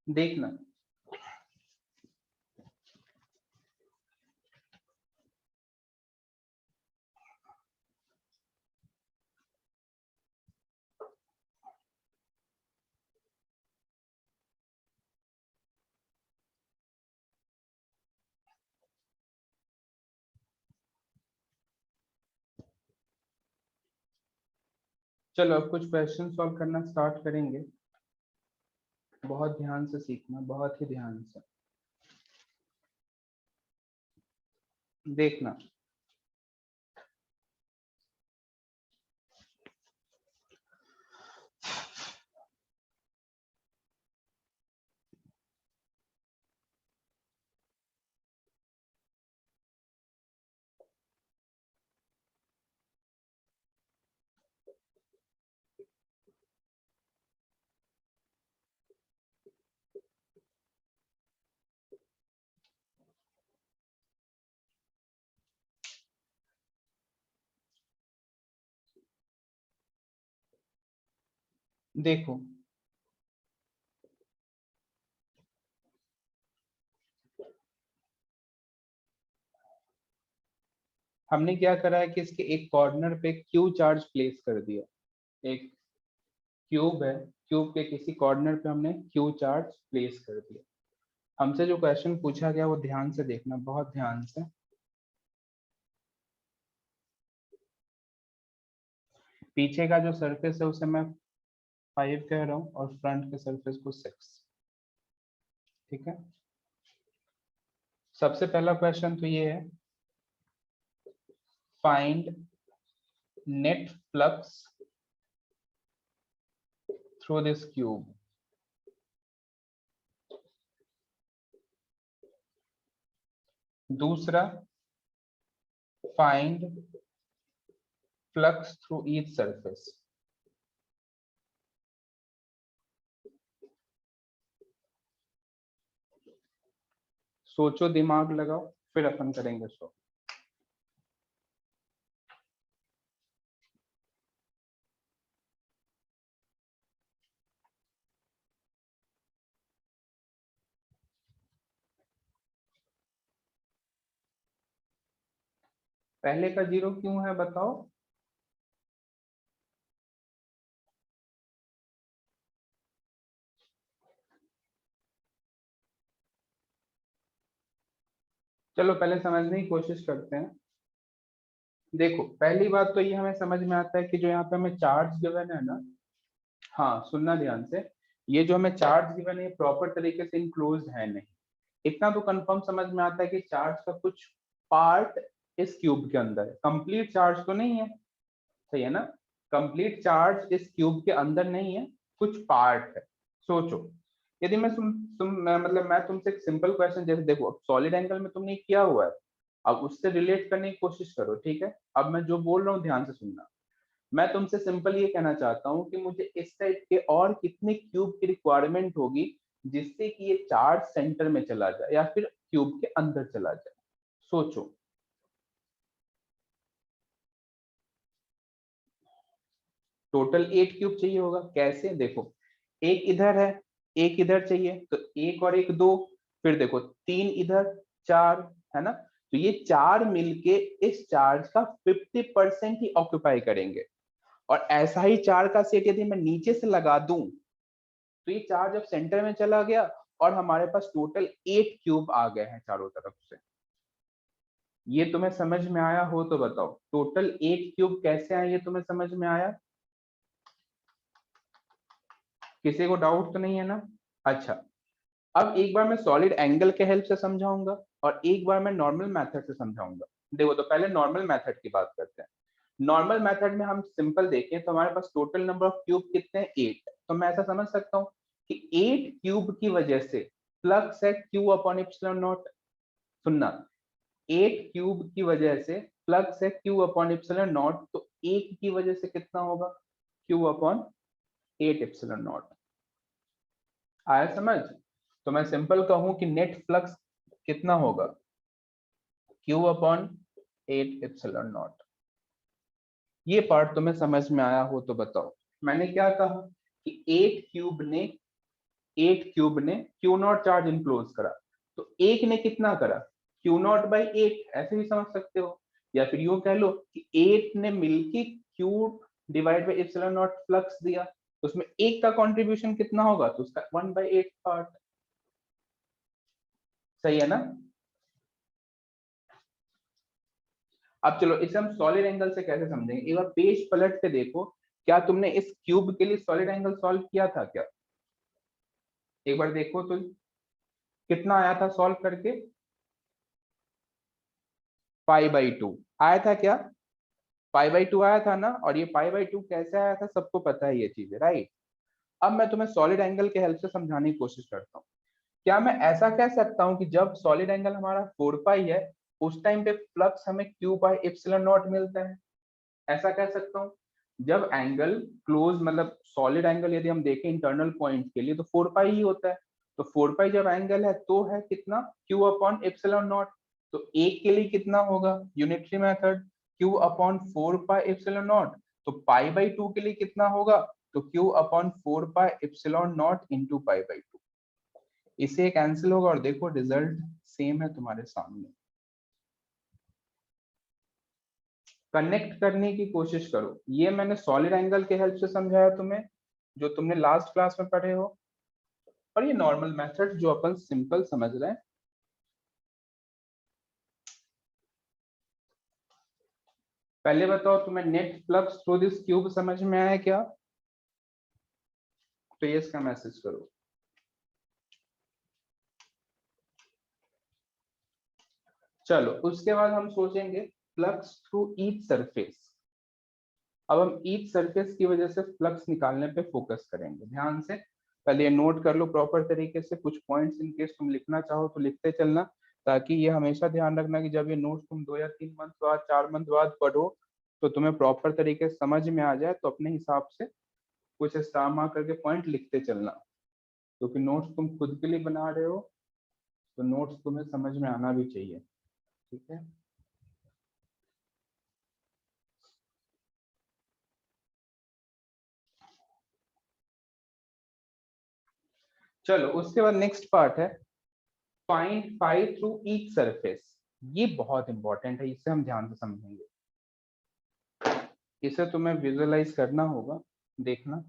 देखना, चलो अब कुछ क्वेश्चन सॉल्व करना स्टार्ट करेंगे। बहुत ध्यान से सीखना, बहुत ही ध्यान से देखना। देखो हमने क्या करा है कि इसके एक कॉर्नर पे क्यू चार्ज प्लेस कर दिया। एक क्यूब है, क्यूब के किसी कॉर्नर पे हमने क्यू चार्ज प्लेस कर दिया। हमसे जो क्वेश्चन पूछा गया वो ध्यान से देखना, बहुत ध्यान से। पीछे का जो सरफेस है उसे मैं 5 कह रहा हूँ और फ्रंट के सरफेस को 6। ठीक है। सबसे पहला क्वेश्चन तो ये है, find net flux through this cube. दूसरा, find flux through each surface. सोचो, दिमाग लगाओ, फिर अपन करेंगे सो। पहले का 0 क्यों है बताओ। चलो पहले समझने की कोशिश करते हैं। देखो पहली बात तो ये हमें समझ में आता है कि जो यहाँ पे हमें चार्ज गिवन है ना, हाँ सुनना ध्यान से, ये जो हमें चार्ज गिवन है प्रॉपर तरीके से इनक्लोज्ड है नहीं। इतना तो कंफर्म समझ में आता है कि चार्ज का कुछ पार्ट इस क्यूब के अंदर है, कंप्लीट चार्ज तो नहीं है। सही है ना, कंप्लीट चार्ज इस क्यूब के अंदर नहीं है, कुछ पार्ट है। सोचो, यदि मैं मतलब मैं तुमसे एक सिंपल क्वेश्चन, जैसे देखो सॉलिड एंगल में तुमने किया हुआ है, अब उससे रिलेट करने की कोशिश करो। ठीक है, अब मैं जो बोल रहा हूँ ध्यान से सुनना। मैं तुमसे सिंपल ये कहना चाहता हूँ कि मुझे इस टाइप के और कितने क्यूब की रिक्वायरमेंट होगी जिससे कि ये चार्ज सेंटर में चला जाए या फिर क्यूब के अंदर चला जाए। सोचो। टोटल 8 क्यूब चाहिए होगा। कैसे, देखो एक इधर है, एक इधर चाहिए, तो एक और एक दो, फिर देखो 3 इधर, 4, है ना। तो ये 4 मिलके इस चार्ज का 50% ही ऑक्यूपाई करेंगे। और ऐसा ही 4 का सेट यदि मैं नीचे से लगा दूं तो ये चार्ज अब सेंटर में चला गया और हमारे पास टोटल 8 क्यूब आ गए हैं चारों तरफ से। ये तुम्हें समझ में आया हो तो बताओ, टोटल 8 क्यूब कैसे आए ये तुम्हें समझ में आया? किसी को डाउट तो नहीं है ना? अच्छा, अब एक बार मैं सॉलिड एंगल के हेल्प से समझाऊंगा और एक बार मैं नॉर्मल मेथड से समझाऊंगा। देखो, तो पहले नॉर्मल मेथड की बात करते हैं। नॉर्मल मेथड में हम सिंपल देखें तो हमारे पास टोटल नंबर ऑफ क्यूब कितने हैं? 8। तो मैं ऐसा समझ सकता हूँ कि 8 क्यूब की वजह से फ्लक्स है Q अपॉन एप्सिलॉन नॉट। सुनना, 8 क्यूब की वजह से फ्लक्स है Q अपॉन एप्सिलॉन नॉट, तो 1 की वजह से कितना होगा? Q upon 8 epsilon not. आया समझ? तो मैं सिंपल कहूं कि नेट फ्लक्स कितना होगा? Q upon 8 epsilon not. ये पार्ट तुम्हें समझ में आया हो तो बताओ। मैंने क्या कहा कि 8 क्यूब ने क्यू नॉट चार्ज इनक्लोज करा, तो एक ने कितना करा? क्यू नॉट बाई 8, ऐसे भी समझ सकते हो। या फिर यूं कह लो कि 8 ने मिलके Q divide by epsilon not flux दिया, तो उसमें एक का कंट्रीब्यूशन कितना होगा? तो उसका 1/8 पार्ट। सही है ना? अब चलो इसे हम सॉलिड एंगल से कैसे समझेंगे, एक बार पेज पलट के देखो। क्या तुमने इस क्यूब के लिए सॉलिड एंगल सॉल्व किया था क्या? एक बार देखो तो कितना आया था सॉल्व करके? π/2 आया था क्या? π/2 आया था ना? और ये π/2 कैसे आया था सबको पता है ये चीज, राइट? अब मैं तुम्हें सॉलिड एंगल के हेल्प से समझाने की कोशिश करता हूँ। क्या मैं ऐसा कह सकता हूँ कि जब सॉलिड एंगल हमारा 4π है, उस टाइम पे फ्लक्स हमें Q बाय एप्सिलॉन नॉट मिलता है? ऐसा कह सकता हूँ। जब एंगल क्लोज मतलब सॉलिड एंगल यदि हम देखें इंटरनल पॉइंट के लिए तो 4π ही होता है। तो 4π जब एंगल है तो है कितना? Q upon epsilon naught. तो एक के लिए कितना होगा? Unitary method, Q upon 4π epsilon naught. तो π/2 के लिए कितना होगा? तो Q upon 4π epsilon naught into π/2। इसे कैंसिल होगा और देखो रिजल्ट सेम है तुम्हारे सामने। कनेक्ट करने की कोशिश करो। ये मैंने सॉलिड एंगल के हेल्प से समझाया तुम्हें, जो तुमने लास्ट क्लास में पढ़े हो, और ये नॉर्मल मेथड जो अपन सिंपल समझ रहे हैं। पहले बताओ, तुम्हें net flux through this cube समझ में आया क्या? तो ये इसका मैसेज करो। चलो उसके बाद हम सोचेंगे फ्लक्स थ्रू ईच सरफेस। अब हम ईच सरफेस की वजह से फ्लक्स निकालने पे फोकस करेंगे। ध्यान से पहले ये नोट कर लो प्रॉपर तरीके से। कुछ पॉइंट्स इन केस तुम लिखना चाहो तो लिखते चलना, ताकि ये हमेशा ध्यान रखना कि जब ये नोट तुम 2 या 3 मंथ बाद 4 मंथ बाद पढ़ो तो तुम्हें प्रॉपर तरीके से समझ में आ जाए। तो अपने हिसाब से कुछ स्टार मार्क करके पॉइंट लिखते चलना, क्योंकि नोट्स तुम खुद के लिए बना रहे हो तो नोट्स तुम्हें समझ में आना भी चाहिए। ठीक है? चलो उसके बाद नेक्स्ट पार्ट है find phi through each surface. ये बहुत इंपॉर्टेंट है, इसे हम ध्यान से समझेंगे। इसे तुम्हें विजुअलाइज करना होगा, देखना।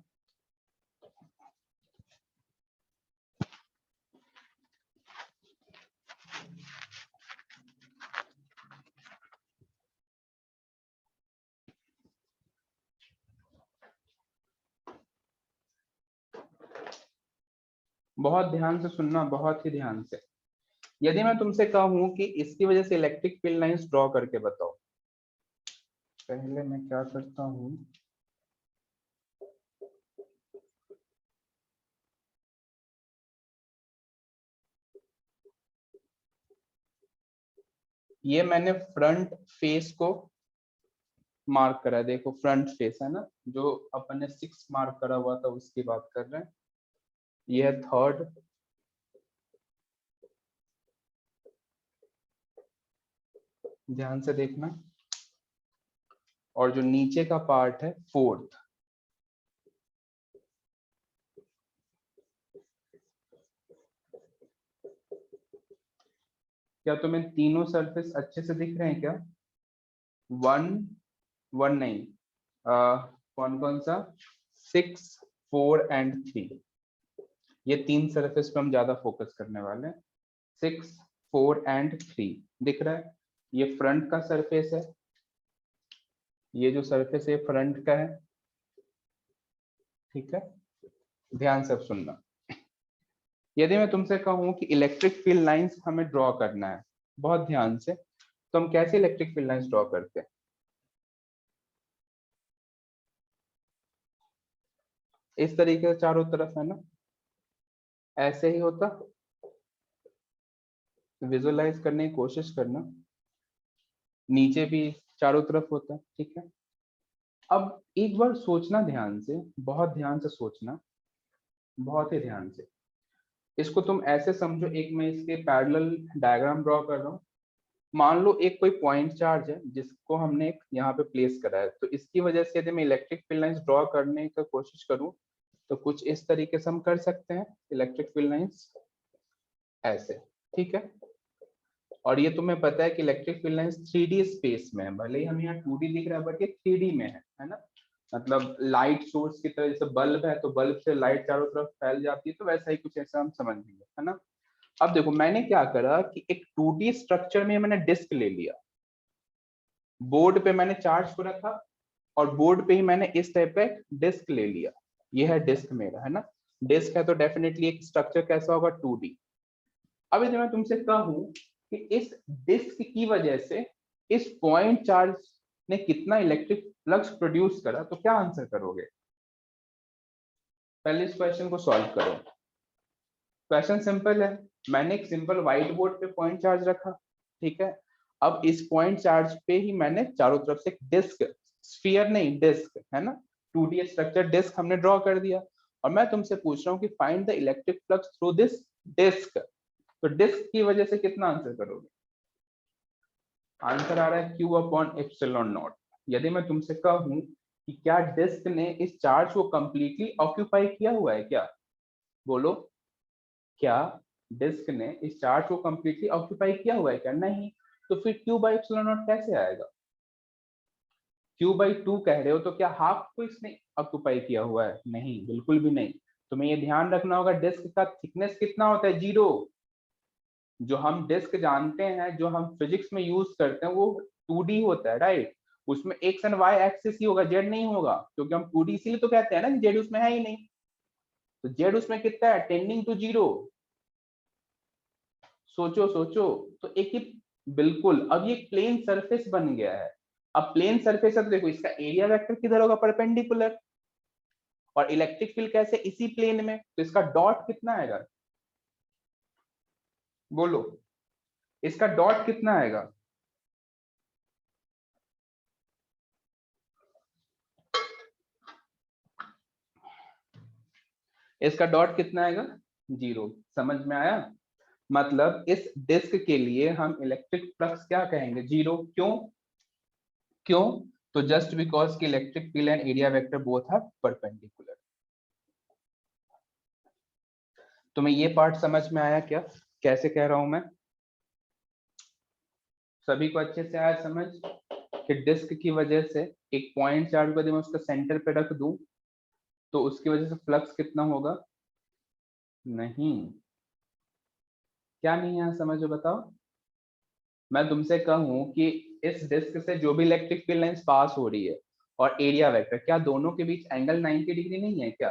बहुत ध्यान से सुनना, बहुत ही ध्यान से। यदि मैं तुमसे कहूं कि इसकी वजह से इलेक्ट्रिक फील्ड लाइंस ड्रॉ करके बताओ, पहले मैं क्या करता हूं, ये मैंने फ्रंट फेस को मार्क करा है। देखो फ्रंट फेस है ना, जो अपन ने 6 मार्क करा हुआ था उसकी बात कर रहे हैं। ये है थर्ड, ध्यान से देखना। और जो नीचे का पार्ट है फोर्थ। क्या तुम्हें तीनों सरफेस अच्छे से दिख रहे हैं क्या? 1 नहीं, कौन कौन सा? 6, 4 एंड 3। ये 3 सरफेस पे हम ज्यादा फोकस करने वाले हैं। 6, 4 एंड 3 दिख रहा है। ये फ्रंट का सरफेस है, ये जो सरफेस है फ्रंट का है, ठीक है। ध्यान से अब सुनना, यदि मैं तुमसे कहूं कि इलेक्ट्रिक फील्ड लाइंस हमें ड्रॉ करना है, बहुत ध्यान से, तो हम कैसे इलेक्ट्रिक फील्ड लाइंस ड्रॉ करते हैं? इस तरीके से चारों तरफ है ना, ऐसे ही होता। विजुअलाइज करने की कोशिश करना, नीचे भी चारों तरफ होता है, ठीक है। अब एक बार सोचना ध्यान से, बहुत ध्यान से सोचना, बहुत ही ध्यान से। इसको तुम ऐसे समझो, एक मैं इसके पैरेलल डायग्राम ड्रॉ कर रहा हूँ। मान लो एक कोई पॉइंट चार्ज है जिसको हमने यहाँ पे प्लेस करा है, तो इसकी वजह से यदि मैं इलेक्ट्रिक फील्ड लाइंस ड्रॉ करने की कोशिश करूँ तो कुछ इस तरीके से हम कर सकते हैं इलेक्ट्रिक फील्ड लाइंस, ऐसे, ठीक है। और ये तुम्हें पता है कि electric field lines 3D space में है, भले ही हमें यहाँ 2D दिख रहा है बट ये 3D में है ना। मतलब लाइट सोर्स की तरह, जैसे बल्ब है तो बल्ब से लाइट चारों तरफ फैल जाती है, तो वैसा ही कुछ ऐसा हम समझेंगे, है ना। अब देखो मैंने क्या करा कि एक 2D स्ट्रक्चर में मैंने डिस्क ले लिया, बोर्ड पे मैंने चार्ज को रखा और बोर्ड पे ही मैंने इस टाइप का एक डिस्क ले लिया। ये है डिस्क मेरा, है ना। डिस्क है तो डेफिनेटली एक स्ट्रक्चर कैसा होगा, 2D। अब यदि मैं तुमसे कहूं कि इस डिस्क की वजह से इस पॉइंट चार्ज ने कितना इलेक्ट्रिक फ्लक्स प्रोड्यूस करा, तो क्या आंसर करोगे? पहले इस क्वेश्चन को सॉल्व करो। क्वेश्चन सिंपल है, मैंने एक सिंपल व्हाइट बोर्ड पे पॉइंट चार्ज रखा, ठीक है। अब इस पॉइंट चार्ज पे ही मैंने चारों तरफ से एक डिस्क, स्फीयर नहीं डिस्क, है ना, 2D स्ट्रक्चर डिस्क हमने ड्रॉ कर दिया। और मैं तुमसे पूछ रहा हूँ कि find the electric flux through this disc, तो डिस्क की वजह से कितना आंसर करोगे? आंसर आ रहा है Q अपॉन एप्सिलॉन नॉट। यदि मैं तुमसे कहूं कि क्या डिस्क ने इस चार्ज को कंप्लीटली ऑक्यूपाई किया हुआ है क्या, बोलो, क्या डिस्क ने इस चार्ज को कंप्लीटली ऑक्यूपाई किया हुआ है क्या? नहीं। तो फिर Q बाई एप्सिलॉन नॉट कैसे आएगा? Q/2 कह रहे हो तो क्या हाफ को इसने ऑक्यूपाई किया हुआ है? नहीं, बिल्कुल भी नहीं। तुम्हें ये ध्यान रखना होगा डिस्क का थिकनेस कितना होता है, 0। जो हम डिस्क जानते हैं, जो हम फिजिक्स में यूज करते हैं, वो 2D होता है, राइट। उसमें एक्स एंड वाई एक्सिस ही होगा, जेड नहीं होगा, क्योंकि हम 2D इसीलिए तो कहते हैं ना कि जेड उसमें है ही नहीं। तो जेड उसमें कितना है, टेंडिंग टू 0। सोचो सोचो। तो एक ही, बिल्कुल। अब ये प्लेन सरफेस बन गया है। अब प्लेन सरफेस है तो देखो इसका एरिया वेक्टर किधर होगा, परपेंडिकुलर। और इलेक्ट्रिक फील्ड कैसे, इसी प्लेन में, तो इसका डॉट कितना आएगा, बोलो, इसका डॉट कितना आएगा? इसका डॉट कितना आएगा, 0। समझ में आया? मतलब इस डिस्क के लिए हम इलेक्ट्रिक फ्लक्स क्या कहेंगे, 0। क्यों? क्यों? तो जस्ट बिकॉज की electric field and area vector both are perpendicular. तुम्हें ये पार्ट समझ में आया क्या, कैसे कह रहा हूं मैं? सभी को अच्छे से आया समझ कि डिस्क की वजह से एक पॉइंट चार्ज को यदि मैं उसका सेंटर पे रख दूं तो उसकी वजह से फ्लक्स कितना होगा? नहीं, क्या नहीं है समझो, बताओ। मैं तुमसे कहूं कि इस डिस्क से जो भी इलेक्ट्रिक फील्ड लाइंस पास हो रही है और एरिया वेक्टर, क्या दोनों के बीच एंगल 90 डिग्री नहीं है क्या?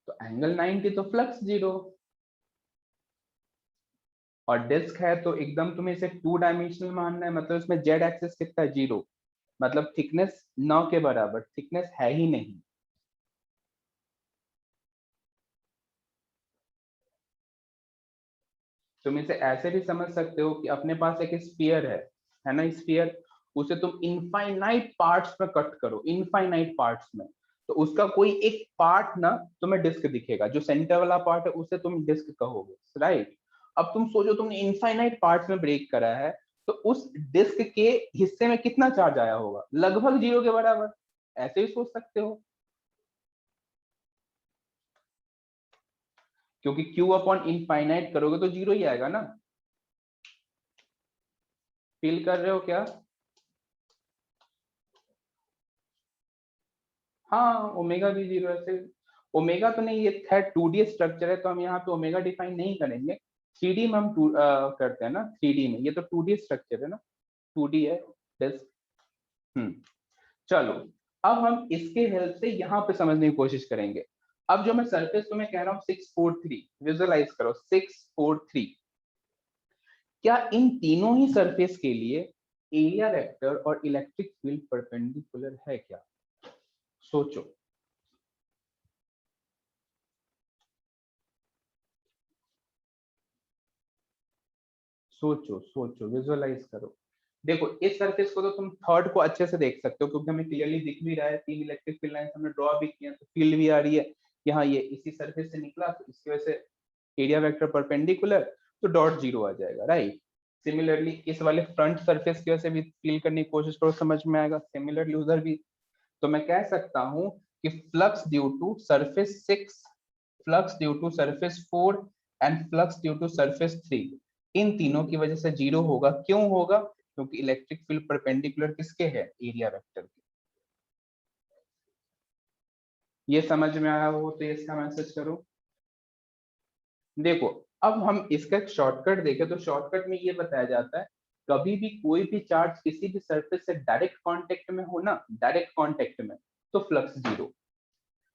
तो एंगल 90 तो फ्लक्स 0। और डिस्क है तो एकदम तुम्हें इसे 2 डायमेंशनल मानना है, मतलब इसमें जेड एक्सिस कितना है, 0। मतलब थिकनेस 9 के बराबर, थिकनेस है ही नहीं। तुम इसे ऐसे भी समझ सकते हो कि अपने पास एक स्फीयर है ना, स्फीयर, उसे तुम इनफाइनाइट पार्ट्स में कट करो, इनफाइनाइट पार्ट्स में, तो उसका कोई एक पार्ट ना तुम्हें डिस्क दिखेगा, जो सेंटर वाला पार्ट है उसे तुम डिस्क कहोगे, राइट। अब तुम सोचो तुमने इनफाइनाइट पार्ट्स में ब्रेक करा है, तो उस डिस्क के हिस्से में कितना चार्ज आया होगा, लगभग 0 के बराबर। ऐसे ही सोच सकते हो, क्योंकि Q अपॉन इनफाइनाइट करोगे तो 0 ही आएगा ना। फील कर रहे हो क्या? हाँ, ओमेगा भी 0 है। ओमेगा तो नहीं, ये है 2D स्ट्रक्चर है तो हम यहाँ पे ओमेगा डिफाइन नहीं करेंगे। थ्री डी में हम करते हैं ना, थ्री डी में, ये तो टू डी स्ट्रक्चर है ना, टू डी है डिस्क। चलो अब हम इसके हेल्प से यहाँ पे समझने की कोशिश करेंगे। अब जो मैं सरफेस तुम्हें कह रहा हूँ 643, विजुअलाइज करो 643, क्या इन तीनों ही सरफेस के लिए एरिया वेक्टर और इलेक्ट्रिक फील्ड परपेंडिकुलर है क्या? सोचो। सोचो सोचो, विजुअलाइज करो। देखो इस सरफेस को तो तुम थर्ड को अच्छे से देख सकते हो क्योंकि हमें क्लियरली दिख भी रहा है, तीन इलेक्ट्रिक फील्ड लाइंस हमने ड्रॉ भी किया, तो फील्ड भी आ रही है कि हाँ ये इसी सरफेस से निकला, तो इसकी वजह से एरिया वेक्टर परपेंडिकुलर, तो डॉट जीरो आ जाएगा, राइट। सिमिलरली इस वाले फ्रंट सरफेस की वजह से भी फील करने की कोशिश करो, समझ में आएगा। सिमिलरली उधर भी, तो मैं कह सकता हूं कि flux due to surface 6, flux due to surface 4 and flux due to surface 3, इन तीनों की वजह से जीरो होगा। क्यों होगा? क्योंकि इलेक्ट्रिक फील्ड परपेंडिकुलर किसके है? एरिया वेक्टर के। ये समझ में आया हो तो इसका मैसेज करो। देखो अब हम इसका एक शॉर्टकट देखें तो शॉर्टकट में ये बताया जाता है, कभी भी कोई भी चार्ज किसी भी सरफेस से डायरेक्ट कांटेक्ट में हो ना, डायरेक्ट कांटेक्ट में, तो फ्लक्स जीरो।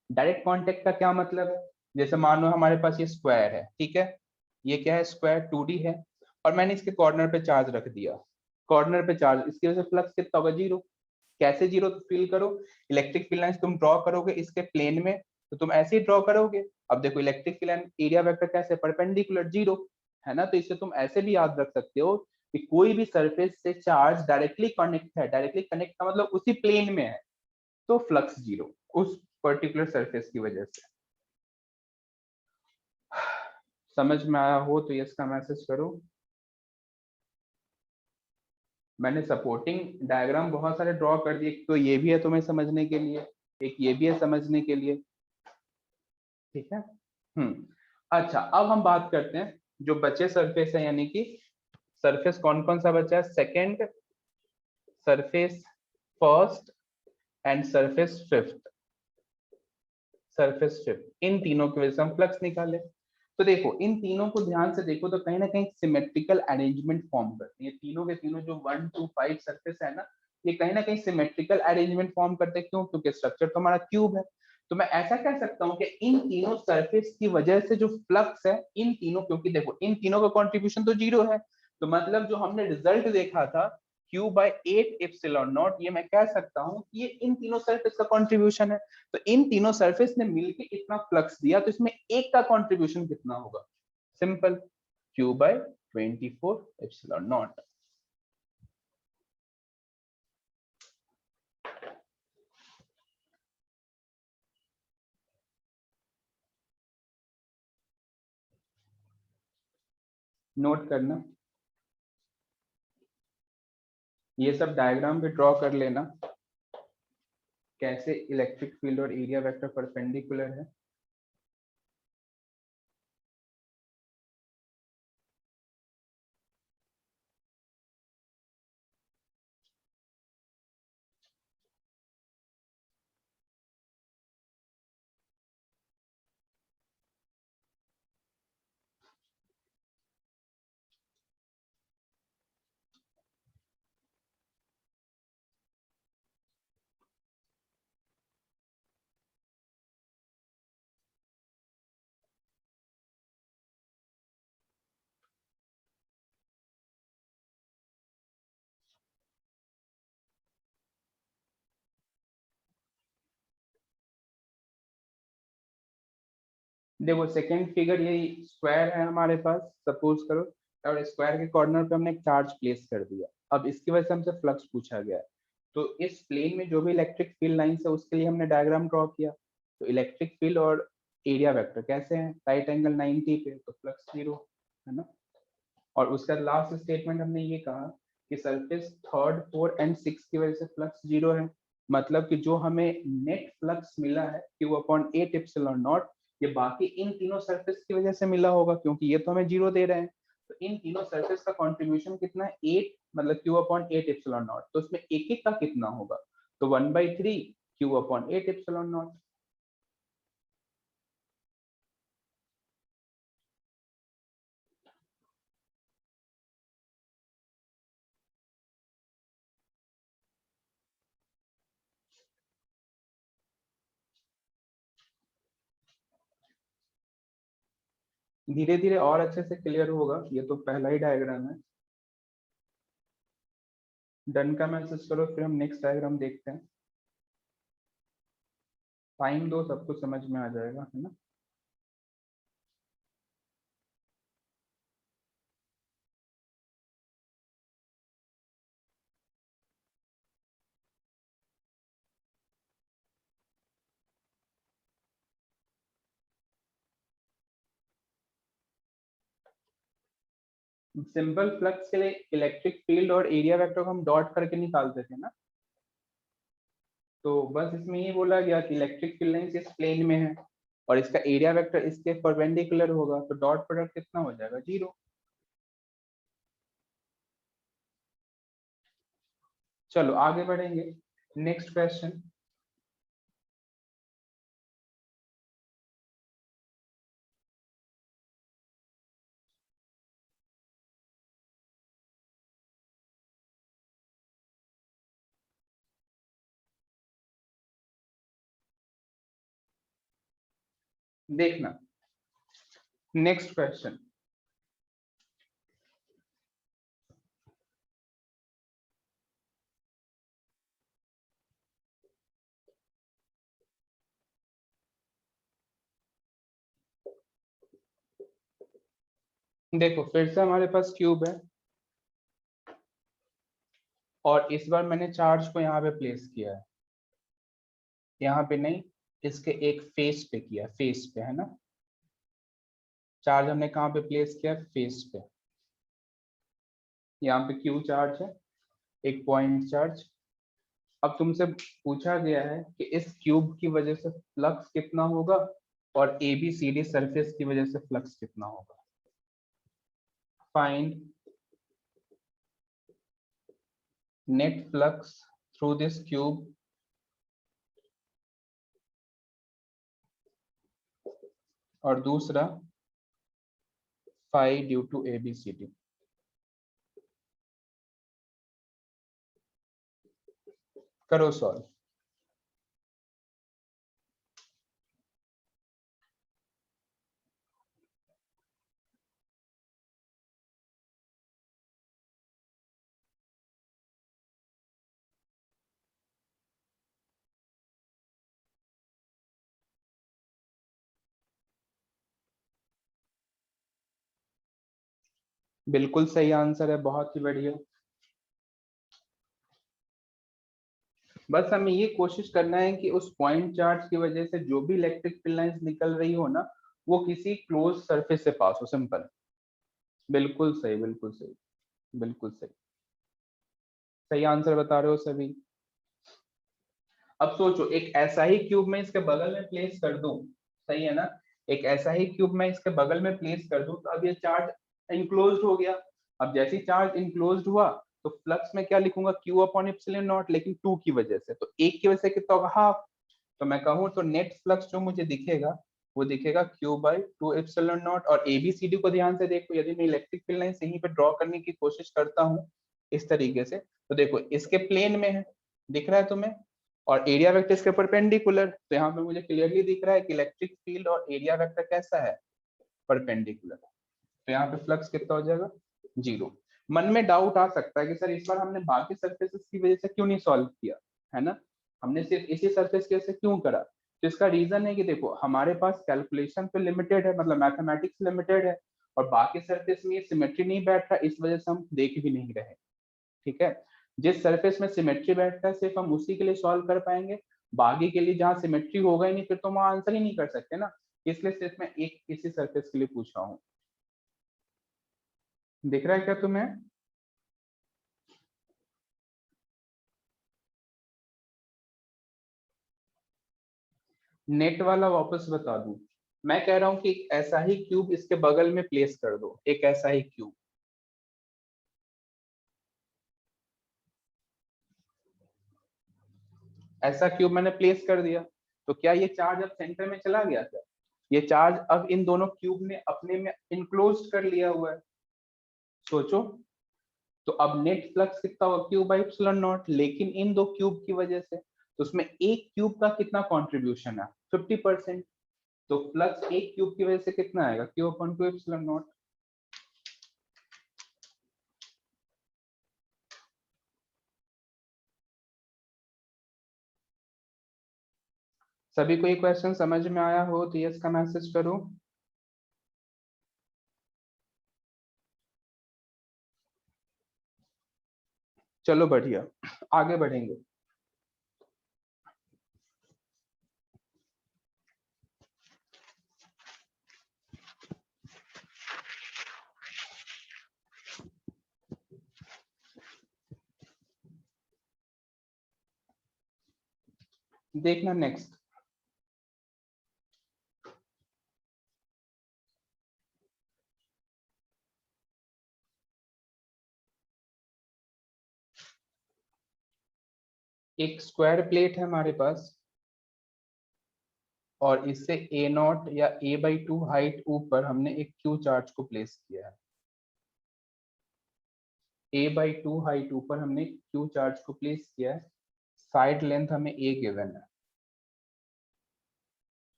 डायरेक्ट कांटेक्ट का क्या मतलब है? जैसे मान लो हमारे पास ये स्क्वायर है, ठीक है, ये क्या है? स्क्वायर 2D है, और मैंने इसके कॉर्नर पे चार्ज रख दिया, कॉर्नर पे चार्ज, इसकी वजह से फ्लक्स कितना होगा? जीरो। कैसे जीरो? तो फील करो, इलेक्ट्रिक फील्ड लाइंस तुम ड्रॉ करोगे इसके प्लेन में, तो तुम ऐसे ही ड्रॉ करोगे। अब देखो electric field line area vector कैसे? परपेंडिकुलर, जीरो, है ना। तो इसे तुम ऐसे भी याद रख सकते हो कि कोई भी सरफेस से चार्ज डायरेक्टली कनेक्ट है, डायरेक्टली कनेक्ट का मतलब उसी प्लेन में है, तो फ्लक्स जीरो उस पर्टिकुलर सरफेस की वजह से। समझ में आया हो तो यस का मैसेज करो। मैंने सपोर्टिंग डायग्राम बहुत सारे ड्रॉ कर दिए, तो ये भी है तुम्हें समझने के लिए, एक ये भी है समझने के लिए, ठीक है। अच्छा अब हम बात करते हैं जो बचे सरफेस है, यानी कि सरफेस कौन कौन सा बचा है? Second, surface first and surface fifth. Surface fifth, इन तीनों की वजह से हम फ्लक्स निकाले। तो देखो इन तीनों को ध्यान से देखो तो कहीं ना कहीं सिमेट्रिकल अरेंजमेंट फॉर्म करते हैं, तीनों के तीनों जो 1 2 5 सरफेस है ना, ये कहीं ना कहीं सिमेट्रिकल अरेंजमेंट फॉर्म करते हैं। क्यों? क्योंकि स्ट्रक्चर तो हमारा क्यूब है। तो मैं ऐसा कह सकता हूँ कि इन तीनों सरफेस की वजह से जो फ्लक्स है, इन तीनों, क्योंकि देखो इन तीनों का कॉन्ट्रीब्यूशन तो जीरो है, तो मतलब जो हमने रिजल्ट देखा था Q by 8 एप्सिलॉन नॉट, ये मैं कह सकता हूँ कि ये इन तीनों सरफेस का कॉन्ट्रीब्यूशन है। तो इन तीनों सरफेस ने मिलकर इतना फ्लक्स दिया, तो इसमें एक का कंट्रीब्यूशन कितना होगा? Simple, Q by 24 epsilon not. Note करना, ये सब डायग्राम भी ड्रॉ कर लेना, कैसे इलेक्ट्रिक फील्ड और एरिया वेक्टर परपेंडिकुलर है। देखो सेकंड फिगर यही स्क्वायर है हमारे पास, सपोज करो, और स्क्वायर के कॉर्नर पे हमने एक चार्ज प्लेस कर दिया। अब इसकी वजह से हमसे फ्लक्स पूछा गया है, तो इस प्लेन में जो भी इलेक्ट्रिक फील्ड लाइंस है उसके लिए हमने डायग्राम ड्रॉ किया। तो इलेक्ट्रिक फील्ड और एरिया वेक्टर कैसे हैं? राइट एंगल 90 पे, तो फ्लक्स जीरो, है ना। और उसका लास्ट स्टेटमेंट हमने ये कहा कि surface third fourth and six की वजह से फ्लक्स जीरो है। मतलब कि जो हमें नेट फ्लक्स मिला है Q अपॉन 8 एप्सिलॉन नॉट, ये बाकी इन तीनों सरफेस की वजह से मिला होगा, क्योंकि ये तो हमें जीरो दे रहे हैं। तो इन तीनों सरफेस का कंट्रीब्यूशन कितना है? 8, मतलब Q अपॉन 8 एप्सिलॉन नॉट, तो उसमें एक एक का कितना होगा? तो 1/3 Q अपॉन 8 एप्सिलॉन नॉट। धीरे धीरे और अच्छे से क्लियर होगा, ये तो पहला ही डायग्राम है। डन का मैसेज करो, फिर हम नेक्स्ट डायग्राम देखते हैं। टाइम दो, सबको समझ में आ जाएगा, है ना। सिंपल फ्लक्स के लिए इलेक्ट्रिक फील्ड और एरिया वेक्टर को हम डॉट करके निकालते थे ना। तो बस इसमें ये बोला गया कि इलेक्ट्रिक फील्ड लाइंस इस प्लेन में है और इसका एरिया वेक्टर इसके परपेंडिकुलर होगा, तो डॉट प्रोडक्ट कितना हो जाएगा, 0। चलो आगे बढ़ेंगे, नेक्स्ट क्वेश्चन। देखना नेक्स्ट क्वेश्चन। देखो फिर से हमारे पास क्यूब है और इस बार मैंने चार्ज को यहाँ पे प्लेस किया है, यहाँ पे नहीं, इसके एक फेस पे किया, फेस पे, है ना। चार्ज हमने कहाँ पे प्लेस किया, फेस पे। यहाँ पे क्यू चार्ज है, एक पॉइंट चार्ज। अब तुमसे पूछा गया है कि इस क्यूब की वजह से फ्लक्स कितना होगा और ABCD सरफेस की वजह से फ्लक्स कितना होगा। Find net flux through this cube और दूसरा फाई ड्यू टू ABCD। करो सॉल्व। बिल्कुल सही आंसर है, बहुत ही बढ़िया। बस हमें ये कोशिश करना है कि उस पॉइंट चार्ज की वजह से जो भी इलेक्ट्रिक फील्ड लाइंस निकल रही हो ना, वो किसी क्लोज सरफेस से पास हो, सिंपल। बिल्कुल सही, बिल्कुल सही, बिल्कुल सही। सही आंसर बता रहे हो सभी। अब सोचो, एक ऐसा ही क्यूब मैं इसके बगल में प्लेस कर दूं, सही है ना। एक ऐसा ही क्यूब मैं इसके बगल में प्लेस कर दूं, तो अब ये चार्ज इनक्लोज्ड हो गया। अब जैसे ही चार्ज इनक्लोज्ड हुआ, तो फ्लक्स में क्या लिखूंगा, क्यू अपॉन एप्सिलॉन नॉट, लेकिन टू की वजह से, तो एक की वजह से कितना होगा, हाफ। तो मैं कहूँ तो नेट फ्लक्स जो मुझे दिखेगा, वो दिखेगा Q by two epsilon naught. और ABCD को ध्यान से देखो, यदि मैं इलेक्ट्रिक फील्ड लाइन यहीं पे ड्रॉ करने की कोशिश करता हूँ इस तरीके से, तो देखो इसके प्लेन में है, दिख रहा है तुम्हें, और एरिया वेक्टर इसके परपेंडिकुलर। तो यहाँ पे मुझे क्लियरली दिख रहा है कि इलेक्ट्रिक फील्ड और एरिया वेक्टर कैसा है, परपेंडिकुलर। तो यहाँ पे फ्लक्स कितना हो जाएगा, 0। मन में डाउट आ सकता है कि सर इस बार हमने बाकी सरफेसेस की वजह से क्यों नहीं सॉल्व किया, है ना, हमने सिर्फ इसी सरफेस की वजह से क्यों करा। तो इसका रीजन है कि देखो हमारे पास कैलकुलेशन तो लिमिटेड है, मतलब मैथमेटिक्स लिमिटेड है, और बाकी सरफेस में ये सिमेट्री नहीं बैठ रहा, इस वजह से हम देख भी नहीं रहे। ठीक है, जिस सरफेस में सिमेट्री बैठता है सिर्फ हम उसी के लिए सॉल्व कर पाएंगे, बाकी के लिए जहां सिमेट्री होगा ही नहीं, फिर तो हम आंसर ही नहीं कर सकते ना। इसलिए सिर्फ मैं एक इसी सरफेस के लिए पूछ रहा हूँ। दिख रहा है क्या तुम्हें। नेट वाला वापस बता दूं, मैं कह रहा हूं कि एक ऐसा ही क्यूब इसके बगल में प्लेस कर दो, एक ऐसा ही क्यूब। ऐसा क्यूब मैंने प्लेस कर दिया, तो क्या ये चार्ज अब सेंटर में चला गया, क्या ये चार्ज अब इन दोनों क्यूब ने अपने में इनक्लोज कर लिया हुआ है, सोचो। तो अब नेट फ्लक्स कितना होगा, क्यूब बाई एप्सिलॉन नॉट, लेकिन इन दो क्यूब की वजह से, तो उसमें एक क्यूब का कितना कंट्रीब्यूशन है, 50%। तो फ्लक्स एक क्यूब की वजह से कितना आएगा, Q upon two epsilon not. सभी को ये क्वेश्चन समझ में आया हो तो यस का मैसेज करो। चलो बढ़िया, आगे बढ़ेंगे। देखना नेक्स्ट, एक स्क्वायर प्लेट है हमारे पास और इससे ए नॉट या a/2 हाइट ऊपर हमने एक क्यू चार्ज को प्लेस किया है। a/2 हाइट ऊपर हमने क्यू चार्ज को प्लेस किया है। साइड लेंथ हमें a गिवन है,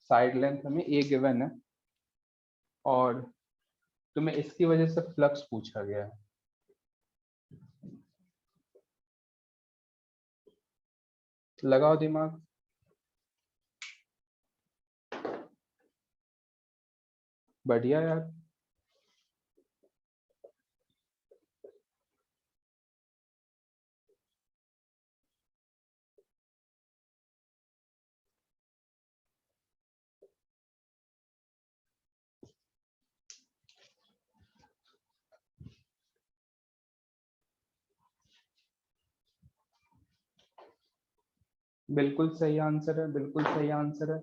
साइड लेंथ हमें a गिवन है और तुम्हें इसकी वजह से फ्लक्स पूछा गया है। लगाओ दिमाग। बढ़िया यार, बिल्कुल सही आंसर है, बिल्कुल सही आंसर है,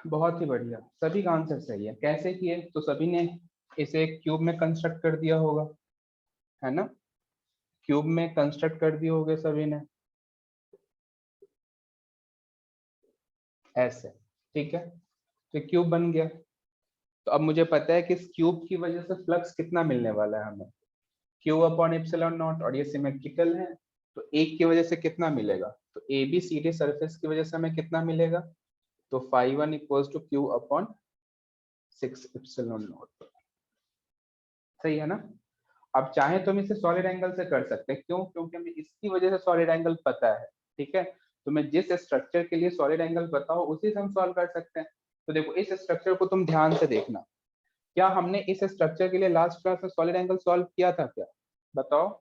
बहुत ही बढ़िया, सभी का आंसर सही है। कैसे किए, तो सभी ने इसे एक क्यूब में कंस्ट्रक्ट कर दिया होगा, है ना, क्यूब में कंस्ट्रक्ट कर दिए होंगे सभी ने, ऐसे, ठीक है, तो क्यूब बन गया। तो अब मुझे पता है कि इस क्यूब की वजह से फ्लक्स कितना मिलने वाला है हमें, क्यू अपॉन एप्सिलॉन नॉट, और ये सिमेट्रिकल है तो एक की वजह से कितना मिलेगा, तो A B C D surface की वजह से हमें कितना मिलेगा, तो phi 1 equals to Q upon 6 epsilon naught. सही है ना। अब चाहे तो हम इसे सॉलिड एंगल से कर सकते हैं, क्यों, क्योंकि हमें इसकी वजह से सॉलिड एंगल पता है, ठीक है, तो मैं जिस स्ट्रक्चर के लिए सॉलिड एंगल पता हो उसी से हम सॉल्व कर सकते हैं। तो देखो इस स्ट्रक्चर को तुम ध्यान से देखना, क्या हमने इस स्ट्रक्चर के लिए लास्ट क्लास में सॉलिड एंगल सॉल्व किया था क्या, बताओ,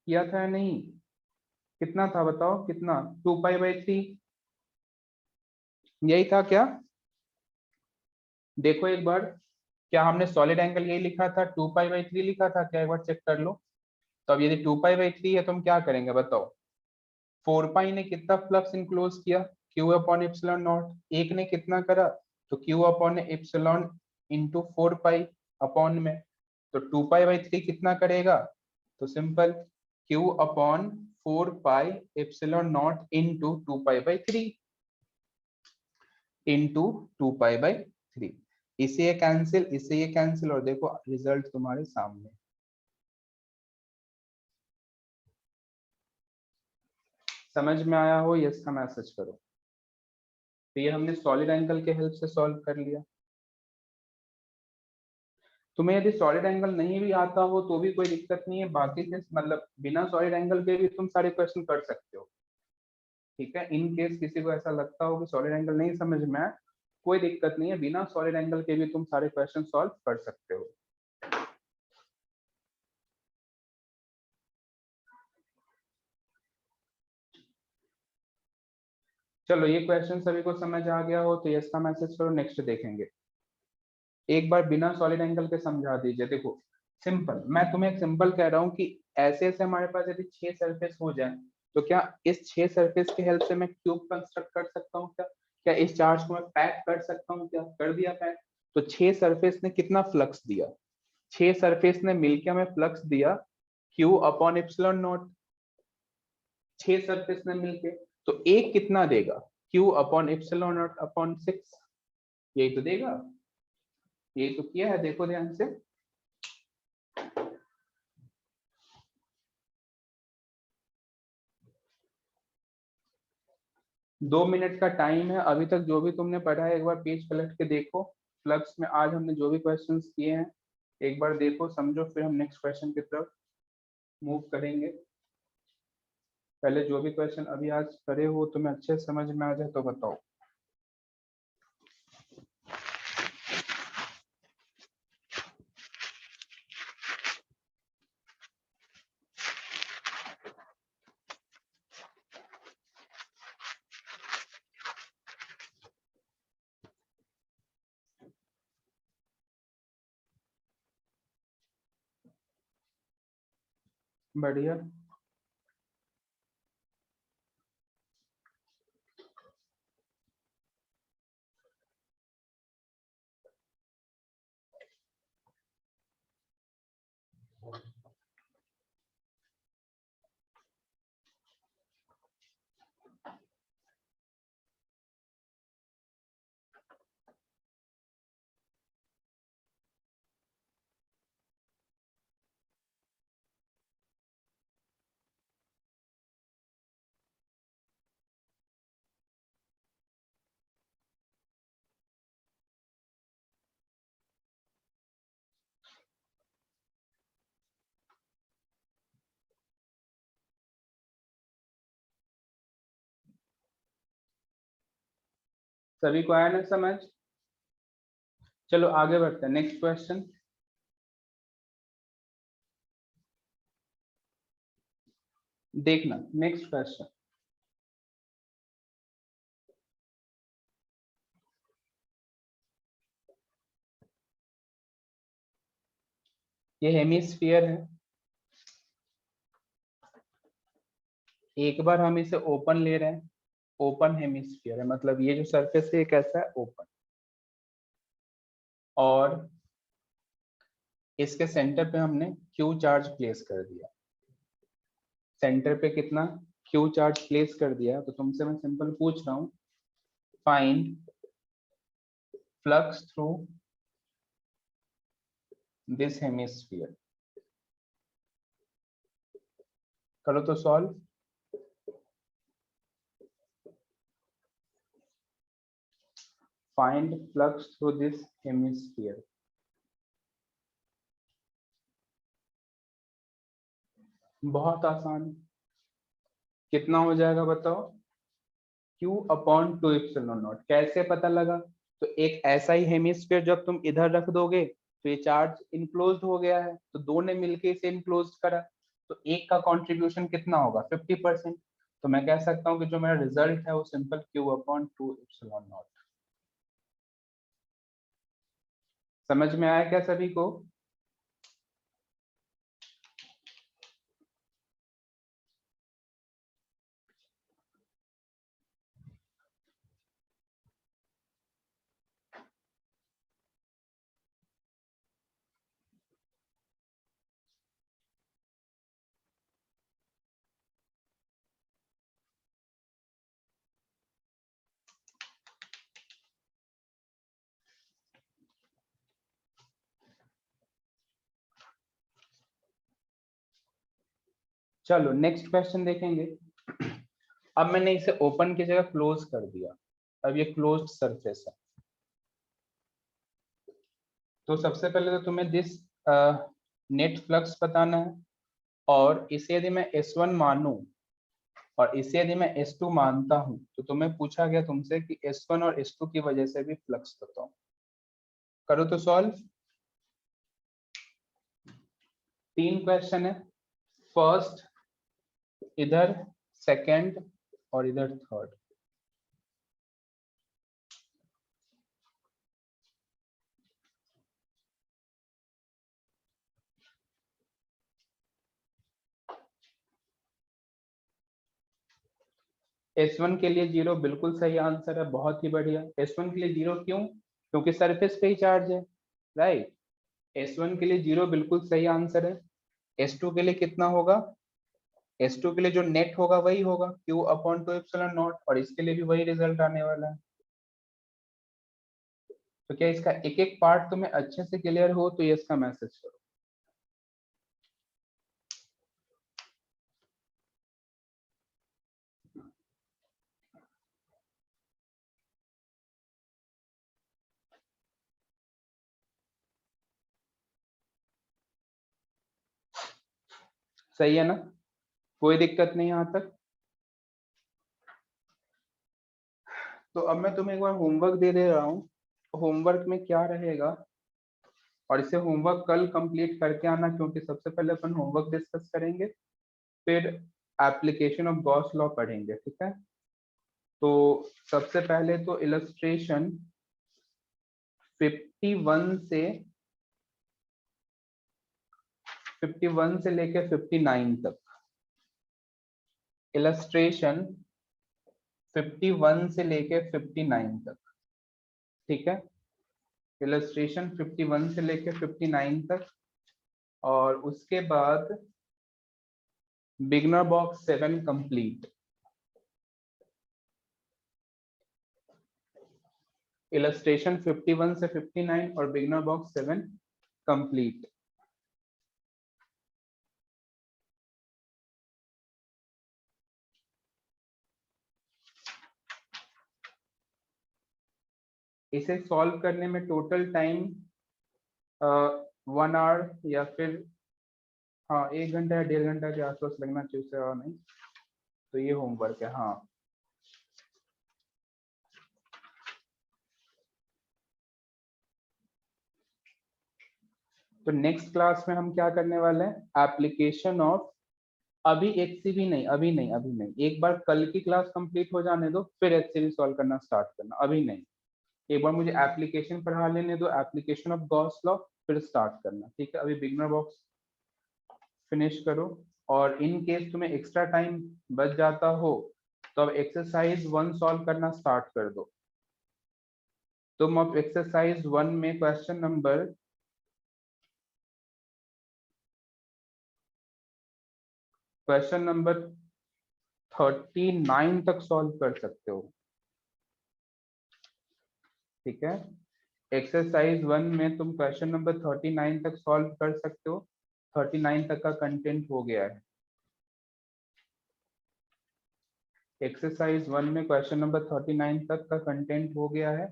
किया था या नहीं, कितना था बताओ, कितना, 2π/3, यही था क्या, देखो एक बार, क्या हमने सॉलिड एंगल यही लिखा था, 2π/3 लिखा था क्या, एक बार चेक कर लो। तो अब यदि 2π/3 है तो हम क्या करेंगे बताओ, 4π ने कितना फ्लक्स इनक्लोज किया, क्यू अपॉन एप्सिलॉन नॉट, एक ने कितना करा, तो Q upon epsilon into 4π upon में, तो 2π/3 कितना करेगा, तो simple Q upon 4π epsilon naught into 2π/3 into 2π/3, इसे ये कैंसिल, इससे ये कैंसिल, और देखो रिजल्ट तुम्हारे सामने। समझ में आया हो यस का मैसेज करो। तो ये हमने सॉलिड एंगल के हेल्प से सॉल्व कर लिया। तुम्हें यदि सॉलिड एंगल नहीं भी आता हो तो भी कोई दिक्कत नहीं है, बाकी से मतलब बिना सॉलिड एंगल के भी तुम सारे क्वेश्चन कर सकते हो, ठीक है, इन केस किसी को ऐसा लगता हो कि सॉलिड एंगल नहीं समझ में आए, कोई दिक्कत नहीं है, बिना सॉलिड एंगल के भी तुम सारे क्वेश्चन सॉल्व कर सकते हो। चलो ये क्वेश्चन सभी को समझ आ गया हो तो यस का मैसेज करो, नेक्स्ट देखेंगे। एक बार बिना सॉलिड एंगल के समझा दीजिए। देखो सिंपल, मैं तुम्हें एक सिंपल कह रहा हूँ कि ऐसे ऐसे हमारे पास यदि 6 सरफेस हो जाए तो क्या इस 6 सरफेस के हेल्प से मैं क्यूब कंस्ट्रक्ट कर सकता हूँ क्या, क्या इस चार्ज को मैं पैक कर सकता हूँ क्या, कर दिया पैक। तो 6 सरफेस ने कितना फ्लक्स दिया, 6 सरफेस ने मिलकर हमें फ्लक्स दिया Q upon epsilon not, 6 surface ने मिलके, तो एक कितना देगा, Q upon epsilon not upon 6, यही तो देगा, यही तो किया है, देखो ध्यान से। 2 मिनट का टाइम है, अभी तक जो भी तुमने पढ़ा है एक बार पेज पलट के देखो। फ्लक्स में आज हमने जो भी क्वेश्चंस किए हैं एक बार देखो समझो, फिर हम नेक्स्ट क्वेश्चन की तरफ मूव करेंगे। पहले जो भी क्वेश्चन अभी आज करे हो तुम्हें अच्छे से समझ में आ जाए तो बताओ। बढ़िया। सभी को आया ना समझ? चलो आगे बढ़ते हैं, नेक्स्ट क्वेश्चन। देखना नेक्स्ट क्वेश्चन। ये हेमिस्फीयर है, एक बार हम इसे ओपन ले रहे हैं, ओपन हेमिस्फीयर है, मतलब ये जो सरफेस है कैसा है, ओपन। और इसके सेंटर पे हमने क्यू चार्ज प्लेस कर दिया, सेंटर पे कितना क्यू चार्ज प्लेस कर दिया। तो तुमसे मैं सिंपल पूछ रहा हूँ, find flux through this hemisphere. करो तो solve. Find flux through this hemisphere. बहुत आसान, कितना हो जाएगा बताओ, Q अपॉन 2 एप्सिलॉन नॉट। कैसे पता लगा? तो एक ऐसा ही हेमिस्फीयर जब तुम इधर रख दोगे तो ये चार्ज इनक्लोज्ड हो गया है, तो दो ने मिलके इसे इनक्लोज करा, तो एक का कंट्रीब्यूशन कितना होगा, 50%। तो मैं कह सकता हूँ कि जो मेरा रिजल्ट है वो simple Q upon 2 epsilon not. समझ में आया क्या सभी को? चलो नेक्स्ट क्वेश्चन देखेंगे। अब मैंने इसे ओपन की जगह क्लोज कर दिया, अब ये क्लोज्ड सरफेस है। तो सबसे पहले तो तुम्हें दिस नेट फ्लक्स बताना है, और इसे यदि मैं S1 मानूं और इसे यदि मैं S2 मानता हूं तो तुम्हें पूछा गया तुमसे कि S1 और S2 की वजह से भी फ्लक्स बताओ। करो तो सॉल्व। 3 क्वेश्चन है, फर्स्ट इधर, सेकंड और इधर थर्ड। S1 के लिए 0 बिल्कुल सही आंसर है, बहुत ही बढ़िया। S1 के लिए 0 क्यों? क्योंकि सरफेस पे ही चार्ज है, राइट। S1 के लिए 0 बिल्कुल सही आंसर है। S2 के लिए कितना होगा? S2 के लिए जो नेट होगा वही होगा, Q अपॉन 2 एप्सिलॉन नॉट, और इसके लिए भी वही रिजल्ट आने वाला है। तो क्या इसका एक एक पार्ट तुम्हें अच्छे से क्लियर हो तो ये इसका मैसेज करो। सही है ना, कोई दिक्कत नहीं यहाँ तक। तो अब मैं तुम्हें एक बार होमवर्क दे दे रहा हूँ। होमवर्क में क्या रहेगा, और इसे होमवर्क कल कंप्लीट करके आना, क्योंकि सबसे पहले अपन होमवर्क डिस्कस करेंगे, फिर एप्लीकेशन ऑफ गॉस लॉ पढ़ेंगे, ठीक है। तो सबसे पहले तो इलस्ट्रेशन 51 से 51 से लेके 59 तक, इलस्ट्रेशन 51 से लेके 59 तक, ठीक है। इलस्ट्रेशन 51 से लेके 59 तक, और उसके बाद बिगनर बॉक्स 7 कंप्लीट। इलस्ट्रेशन 51 से 59 और बिगनर बॉक्स 7 कंप्लीट। इसे सॉल्व करने में टोटल टाइम 1 आवर या फिर हाँ 1 घंटा या 1.5 घंटा के आसपास लगना चाहिए, उससे और नहीं। तो ये होमवर्क है। हाँ, तो नेक्स्ट क्लास में हम क्या करने वाले हैं, एप्लीकेशन ऑफ, अभी एचसीवी नहीं, अभी नहीं, अभी नहीं, एक बार कल की क्लास कंप्लीट हो जाने दो, फिर एचसीवी सॉल्व करना स्टार्ट करना, अभी नहीं। एक बार मुझे एप्लीकेशन पढ़ा लेने दो, एप्लीकेशन ऑफ गॉस लॉ, फिर स्टार्ट करना, ठीक है। अभी बिगनर बॉक्स फिनिश करो, और इन केस तुम्हें एक्स्ट्रा टाइम बच जाता हो तो अब एक्सरसाइज 1 सॉल्व करना स्टार्ट कर दो। तुम अब एक्सरसाइज 1 में क्वेश्चन नंबर 39 तक सॉल्व कर सकते हो, ठीक है। एक्सरसाइज 1 में तुम क्वेश्चन नंबर 39 तक सॉल्व कर सकते हो, 39 तक का कंटेंट हो गया है। एक्सरसाइज 1 में क्वेश्चन नंबर 39 तक का कंटेंट हो गया है।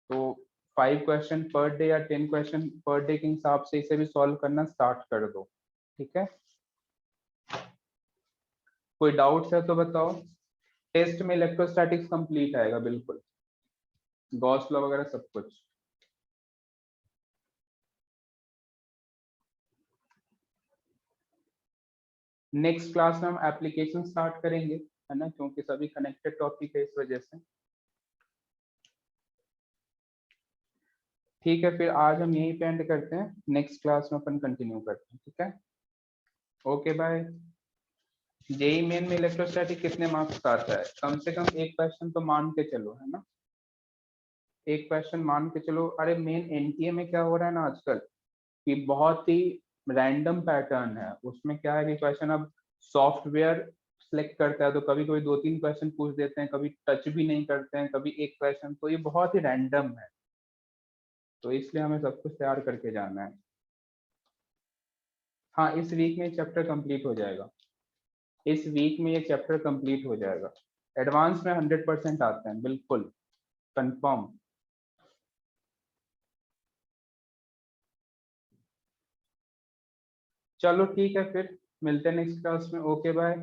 तो 5 क्वेश्चन पर डे या 10 क्वेश्चन पर डे के हिसाब से इसे भी सॉल्व करना स्टार्ट कर दो, ठीक है। कोई डाउट्स है तो बताओ। टेस्ट में इलेक्ट्रोस्टैटिक्स कंप्लीट आएगा बिल्कुल, गॉस लॉ वगैरह सब कुछ। नेक्स्ट क्लास में हम एप्लीकेशन स्टार्ट करेंगे, है ना, क्योंकि सभी कनेक्टेड टॉपिक है इस वजह से। ठीक है, फिर आज हम यहीं पे एंड करते हैं, नेक्स्ट क्लास में अपन कंटिन्यू करते हैं, ठीक है। Okay bye. जेई मेन में इलेक्ट्रोस्टैटिक कितने मार्क्स का आता है, कम से कम एक क्वेश्चन तो मान के चलो, है ना, एक क्वेश्चन मान के चलो। अरे मेन एनटीए में क्या हो रहा है ना आजकल, कि बहुत ही रैंडम पैटर्न है, उसमें क्या है कि क्वेश्चन अब सॉफ्टवेयर सिलेक्ट करता है, तो कभी कभी 2-3 क्वेश्चन पूछ देते हैं, कभी टच भी नहीं करते हैं, कभी एक क्वेश्चन, तो ये बहुत ही रैंडम है, तो इसलिए हमें सब कुछ तैयार करके जाना है। हाँ, इस वीक में चैप्टर कंप्लीट हो जाएगा, इस वीक में ये चैप्टर कंप्लीट हो जाएगा। एडवांस में 100% आते हैं, बिल्कुल कंफर्म। चलो ठीक है, फिर मिलते हैं नेक्स्ट क्लास में। Okay bye.